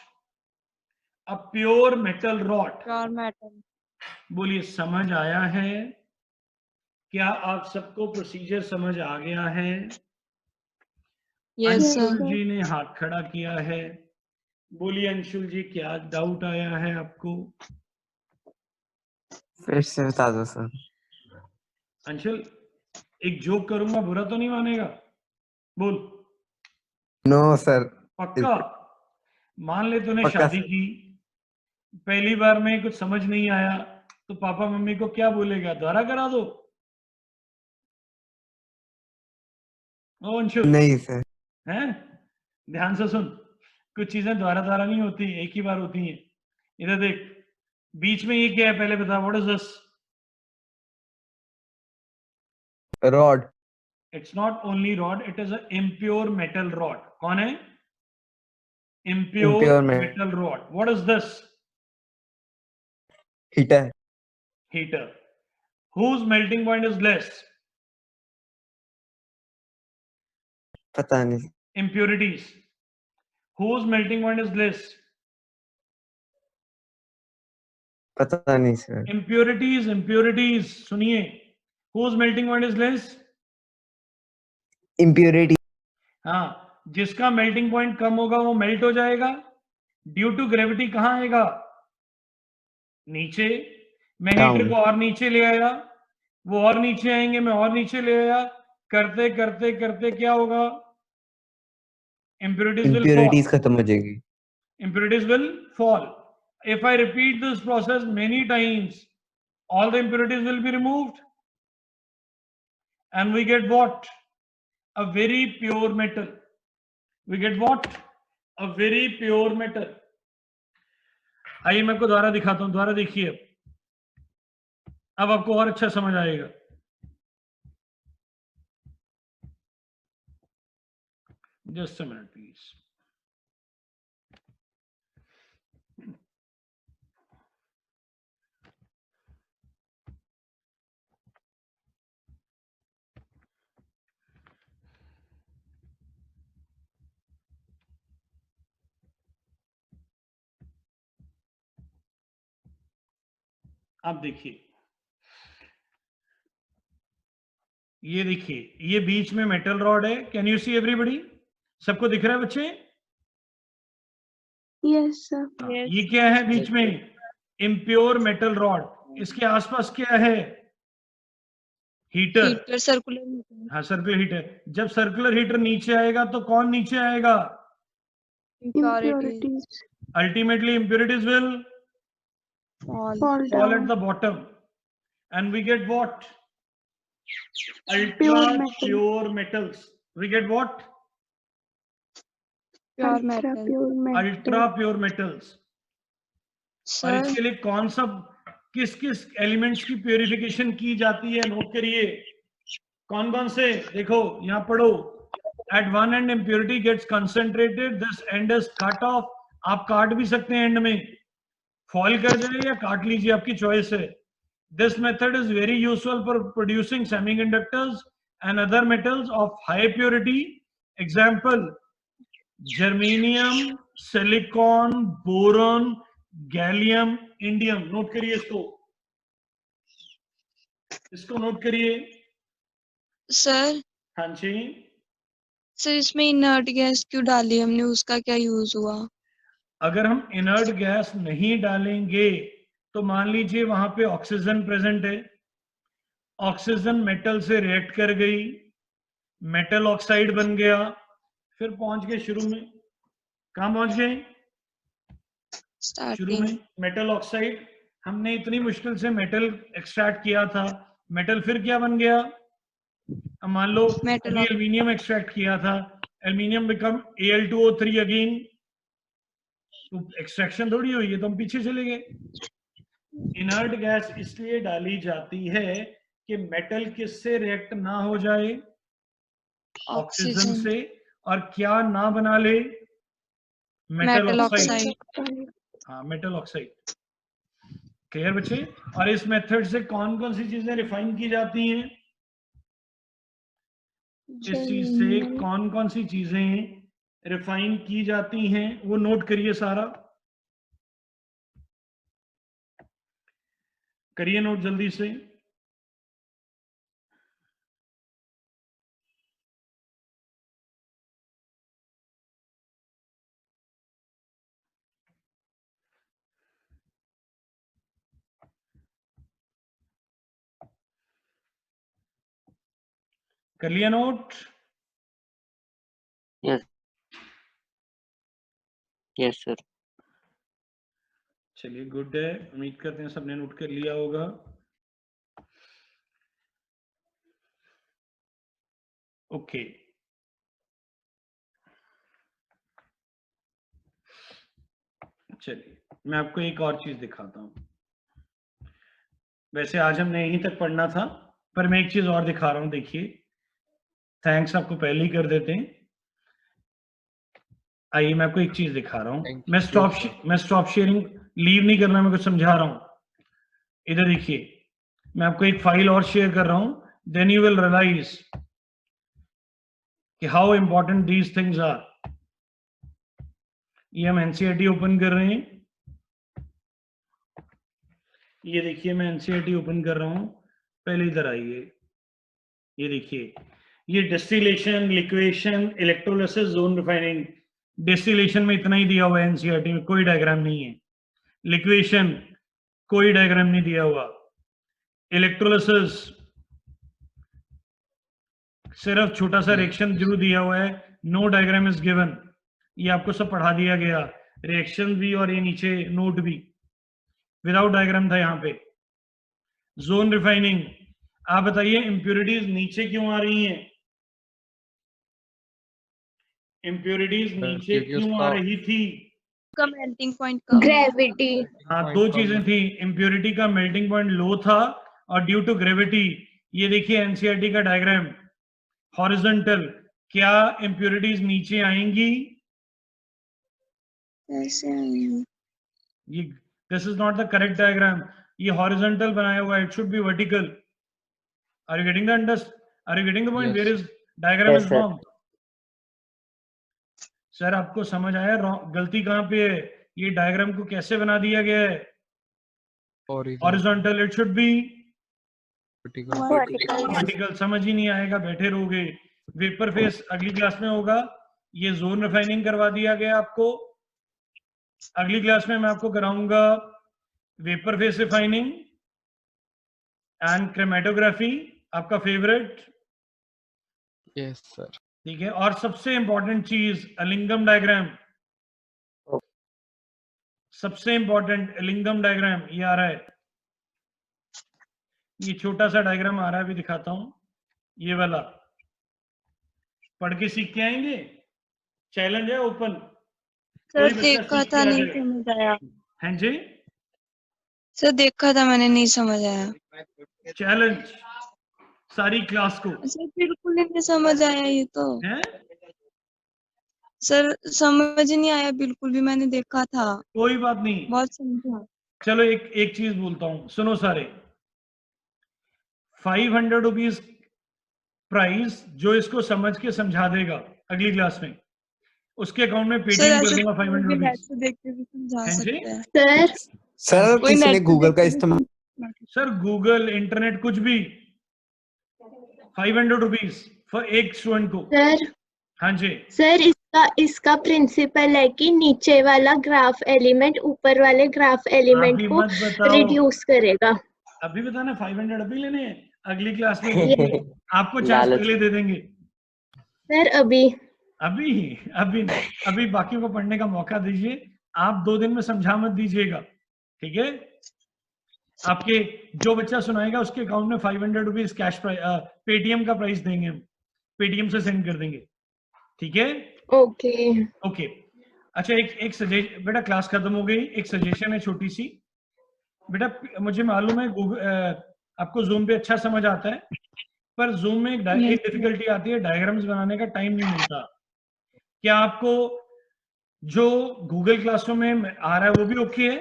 A pure metal rod. Pure metal. बोलिए समझ आया है? क्या आप सबको प्रोसीजर समझ आ गया है? Yes, sir. अंशुल जी ने हाथ खड़ा किया है। बोलिए अंशुल जी, क्या डाउट आया है आपको? फिर से बता दो सर। अंशुल एक जोक करूंगा, बुरा तो नहीं मानेगा? बोल। No sir. पक्का? मान ले तूने पक्का शादी सर। की, पहली बार में कुछ समझ नहीं आया, तो पापा मम्मी को क्या बोलेगा? दोबारा करा दो? ओ अंशुल। नहीं सर। हैं? ध्यान से सुन, कुछ चीजें दोबारा दोबारा नहीं होती, एक ही बार होती हैं। इधर देख, बीच में ये क्या है पहले बता, what is this? Rod. It's not only rod, it is an impure metal rod. कौन है? Impure Impure metal rod. What is this? Heater. Heater. Whose melting point is less? पता नहीं। Impurities. Whose melting point is less? पता नहीं sir. Impurities. सुनिए. Whose melting point is less? Impurity. हाँ, जिसका melting point कम होगा वो मेल्ट हो जाएगा। ड्यू टू ग्रेविटी कहाँ आएगा? नीचे। मैं हीटर Down. को और नीचे ले आया, वो और नीचे आएंगे, मैं और नीचे ले आया, करते करते करते क्या होगा? Impurities will impurities fall. खत्म हो जाएगी। Impurities will fall. If I repeat this process many times, all the impurities will be removed, and we get what? A very pure metal. We get what? A very pure metal. आइए मैं आपको दोबारा दिखाता हूं, दोबारा देखिए, अब आपको और अच्छा समझ आएगा। Just a minute, please. आप देखिए, ये देखिए, ये बीच में मेटल रॉड है। Can you see everybody? सबको दिख रहा है बच्चे? Yes sir. ये क्या है बीच में? Impure metal rod. इसके आसपास क्या है? हीटर। Heater, circular heater. हाँ, सर्कुलर हीटर। जब सर्कुलर हीटर नीचे आएगा तो कौन नीचे आएगा? Impurities Ultimately impurities will fall fall at down। the bottom, and we get what? Pure Ultra metal। pure metals. We get what? Pure ultra metal. Pure metal. Ultra pure metals. और sir, इसके लिए कौन सा, किस किस elements की purification की जाती है? नोट करिए, कौन कौन से? देखो यहाँ पढ़ो। At one end impurity gets concentrated, this end is cut off. आप काट भी सकते हैं एंड में, फॉल कर जाए या काट लीजिए, आपकी चॉइस है। This method is very useful for producing semiconductors and other metals of high purity. Example: germanium, silicon, boron, gallium, indium. Note करिए इसको, इसको नोट करिए। सर, हाँ जी, सर इसमें इनर्ट गैस क्यों डाली हमने, उसका क्या यूज हुआ? अगर हम इनर्ट गैस नहीं डालेंगे तो मान लीजिए वहां पे ऑक्सीजन प्रेजेंट है, ऑक्सीजन मेटल से रिएक्ट कर गई, मेटल ऑक्साइड बन गया, फिर पहुंच गए शुरू में। कहां पहुंच गए? शुरू स्टार्टिंग। में मेटल ऑक्साइड। हमने इतनी मुश्किल से मेटल एक्सट्रैक्ट किया था, मेटल फिर क्या बन गया? अब मान लो मेटल अभी एल्यूमिनियम एक्सट्रैक्ट किया था, एल्यूमिनियम बिकम Al2O3 अगेन, तो एक्सट्रैक्शन थोड़ी हुई है, तो हम पीछे चले गए। इनर्ट गैस इसलिए डाली जाती है कि मेटल किससे रिएक्ट ना हो जाए? ऑक्सीजन से। और क्या ना बना ले? Metal metal oxide. ऑक्साइड। हाँ, मेटल ऑक्साइड। क्लियर बच्चे? और इस मेथड से कौन कौन सी चीजें रिफाइन की जाती हैं? इस चीज से कौन कौन सी चीजें रिफाइन की जाती हैं, वो नोट करिए, सारा करिए नोट जल्दी से। कर लिया नोट? Yes yes sir. चलिए, गुड है, उम्मीद करते हैं सबने नोट कर लिया होगा। ओके, चलिए मैं आपको एक और चीज दिखाता हूं। वैसे आज हमने यहीं तक पढ़ना था, पर मैं एक चीज और दिखा रहा हूं, देखिए। थैंक्स आपको पहले ही कर देते हैं। आइए मैं आपको एक चीज दिखा रहा हूं। Thank मैं you, स्टॉप शेयरिंग लीव नहीं करना, मैं कुछ समझा रहा हूं। इधर देखिए, मैं आपको एक फाइल और शेयर कर रहा हूं, देन यू विल रियलाइज कि how important these things are. ये हम एनसीईआरटी ओपन कर रहे हैं। ये देखिए मैं एनसीईआरटी ओपन कर रहा हूं। पहले इधर आइए, ये देखिए, ये distillation, liquation, electrolysis, zone refining. Distillation में इतना ही दिया हुआ है एनसीईआरटी में, कोई डायग्राम नहीं है। लिक्वेशन कोई डायग्राम नहीं दिया हुआ। इलेक्ट्रोलिसिस सिर्फ छोटा सा रिएक्शन जरूर दिया हुआ है, नो डायग्राम इज गिवन। ये आपको सब पढ़ा दिया गया, रिएक्शन भी और ये नीचे नोट भी, विदाउट डायग्राम था यहाँ पे। जोन रिफाइनिंग, आप बताइए इम्प्योरिटीज नीचे क्यों आ रही हैं? इम्प्योरिटीज नीचे क्योंकि क्यों आ उसका रही थी? का मेल्टिंग पॉइंट कम है। ग्रेविटी। हाँ, Point दो कम चीजें है। थी, इम्प्योरिटी का मेल्टिंग पॉइंट लो था और ड्यू टू ग्रेविटी। ये देखिए एनसीईआरटी का डायग्राम, हॉरिजॉन्टल। क्या इम्प्योरिटीज नीचे आएंगी? ऐसे आएंगे। ये this is not the correct diagram. ये हॉरिजॉन्टल बनाया हुआ है, it should be vertical. Are you getting the are you getting the point? Yes. Where is diagram Yes, is sir. Wrong. Sir आपको समझ आया गलती कहाँ पे है? ये डायग्राम को कैसे बना दिया गया है? Horizontal. Horizontal, it should B Vertical. Vertical. समझ ही नहीं आएगा, बैठे रहोगे। वेपर फेस अगली क्लास में होगा। ये जोन रिफाइनिंग करवा दिया गया आपको। अगली क्लास में मैं आपको कराऊंगा vapour face refining and chromatography, आपका फेवरेट। Yes, sir. ठीक है, और सबसे इंपॉर्टेंट चीज एलिंगम डायग्राम। सबसे इंपॉर्टेंट एलिंगम डायग्राम ये आ रहा है। ये छोटा सा डायग्राम आ रहा है, अभी दिखाता हूं। ये वाला पढ़ के सीख के आएंगे। चैलेंज है ओपन, सर कोई बच्चा देखा सीख के था, आ नहीं जाए। समझ आया। हाँ जी, सर देखा था मैंने, नहीं समझ आया। चैलेंज सारी क्लास को सर बिल्कुल ही नहीं समझ आया ये तो। है। सर समझ ही नहीं आया बिल्कुल भी, मैंने देखा था, कोई बात नहीं, बहुत समझा। चलो एक चीज बोलता हूं, सुनो सारे। 500 रुपीज प्राइस, जो इसको समझ के समझा देगा अगली क्लास में, उसके अकाउंट में सर पेटीएम कर ऐसे दूंगा 500 भी नेट रुपीज। से देख के भी समझा हैं जी? सकते हैं। सर सर कोई किसी नेट ने से गूगल देख का के भी इस्तेमाल सर गूगल, इंटरनेट, कुछ भी 500 रुपीज फॉर एक स्टूडेंट को। सर हाँ जी, सर इसका प्रिंसिपल है कि नीचे वाला ग्राफ एलिमेंट ऊपर वाले ग्राफ एलिमेंट अभी को मत बताओ, रिड्यूस करेगा। अभी बताना 500 अभी लेने हैं, अगली क्लास में देंगे आपको, चांस लालच। पहले दे देंगे। सर अभी अभी अभी नहीं, अभी बाकी को पढ़ने का मौका दीजिए। आप 2 दिन में समझा मत दीजिएगा, ठीक है? आपके जो बच्चा सुनाएगा उसके अकाउंट में 500 रुपीज कैश पेटीएम का प्राइस देंगे हम, पेटीएम से सेंड कर देंगे, ठीक है? ओके। ओके। अच्छा, एक सजेशन बेटा, क्लास खत्म हो गई, एक सजेशन है छोटी सी बेटा। मुझे मालूम है आपको जूम पे अच्छा समझ आता है, पर जूम में एक डिफिकल्टी आती है, डायग्राम्स बनाने का टाइम नहीं मिलता। क्या आपको जो गूगल क्लासरूम में आ रहा है वो भी ओके है?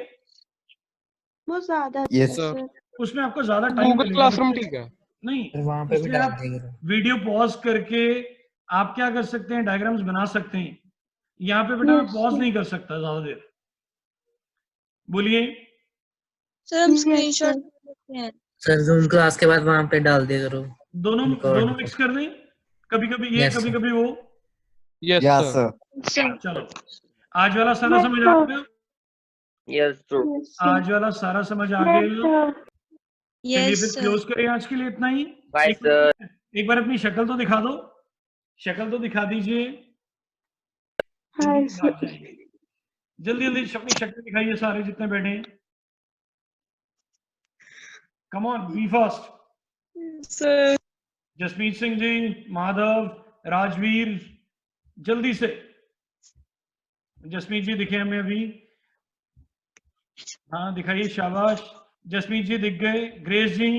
वो ज्यादा Yes, अच्छा sir. सर। उसमें आपको ज्यादा टाइम Google मिलेगा Classroom बच्चे। ठीक है। नहीं, वहां पे भी इसमें डाल आप देंगे। वीडियो पॉज करके आप क्या कर सकते हैं, डायग्राम्स बना सकते हैं। यहाँ पे बेटा मैं Yes, पॉज sir. नहीं कर सकता ज्यादा देर। बोलिए। सर हम Yes, स्क्रीनशॉट sir. लेते हैं। सर जूम क्लास के बाद वहां पे डाल दिया करो। दोनों Record. मिक्स कर दें, कभी कभी ये Yes, कभी sir. कभी वो। Yes, yes, sir. sir. Sir. चलो, आज वाला सारा Yes, समझ आ sir. गया? Yes, true. Yes, sir. आज वाला सारा समझ आ Yes, गया? sir. चलिए यस फिर सर। क्लोज करें आज के लिए, इतना ही। Bye, एक बार- sir. एक बार अपनी शक्ल तो दिखा दो, शक्ल तो दिखा दीजिए। Hi, जल्दी sir. भाग जाएंगे। जल्दी जल्दी अपनी शक्ल दिखाइए सारे जितने बैठे हैं। Come on, be fast. Sir Jasmeet Singh ji, Madhav, Rajveer, जल्दी से। जसमीत जी दिखे हमें अभी? हाँ दिखाइए, शाबाश। जसमीत जी दिख गए। ग्रेस जी,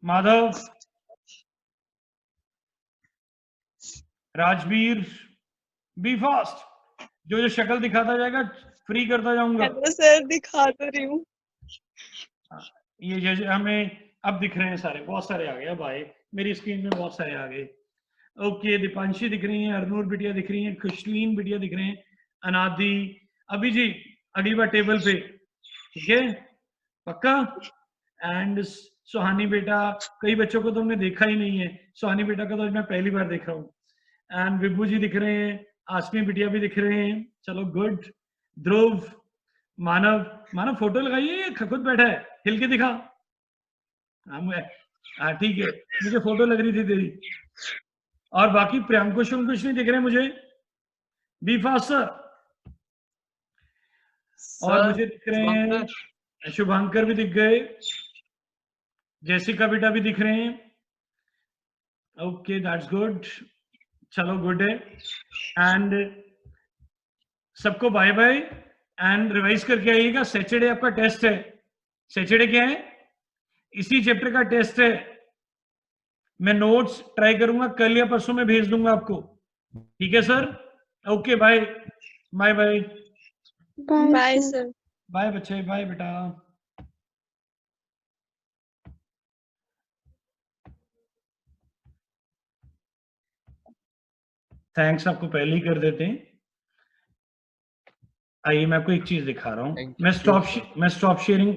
माधव, राजवीर, बी फास्ट। जो जो शक्ल दिखाता जाएगा फ्री करता जाऊंगा। हेलो सर, दिखा तो रही हूँ। ये जैसे हमें अब दिख रहे हैं सारे, बहुत सारे आ गए अब आए मेरी स्क्रीन में, बहुत सारे आ गए। ओके, दीपांशी दिख रही है, अरनूर बिटिया दिख रही है, खुशलीन बिटिया दिख रहे हैं, अनादि। अभी जी अगली बार टेबल पे, ठीक है पक्का। एंड सुहानी बेटा, कई बच्चों को तो हमने देखा ही नहीं है, सुहानी बेटा का तो मैं पहली बार देख रहा हूँ। एंड विभू जी दिख रहे हैं, आसमी बिटिया भी दिख रहे हैं, चलो गुड। ध्रुव, मानव, मानव फोटो लगाइए, खुद बैठा है, हिल के दिखा। हाँ ठीक है, मुझे फोटो लग रही थी तेरी। और बाकी प्रियांकुश कुछ नहीं दिख रहे मुझे। Be fast sir. और मुझे दिख रहे हैं शुभांकर भी दिख गए, जैसिका बेटा भी दिख रहे हैं। ओके दैट्स गुड, चलो गुड है। एंड सबको बाय बाय एंड रिवाइज करके आइएगा। सैटरडे आपका टेस्ट है। सैटरडे क्या है? इसी चैप्टर का टेस्ट है। मैं नोट्स ट्राई करूंगा कल या परसों में भेज दूंगा आपको, ठीक है sir? Okay bye bye bye bye sir. Bye बच्चे, बाय बेटा। थैंक्स आपको पहले ही कर देते हैं। आइए मैं आपको एक चीज दिखा रहा हूँ। Thank मैं you, स्टॉप शेयरिंग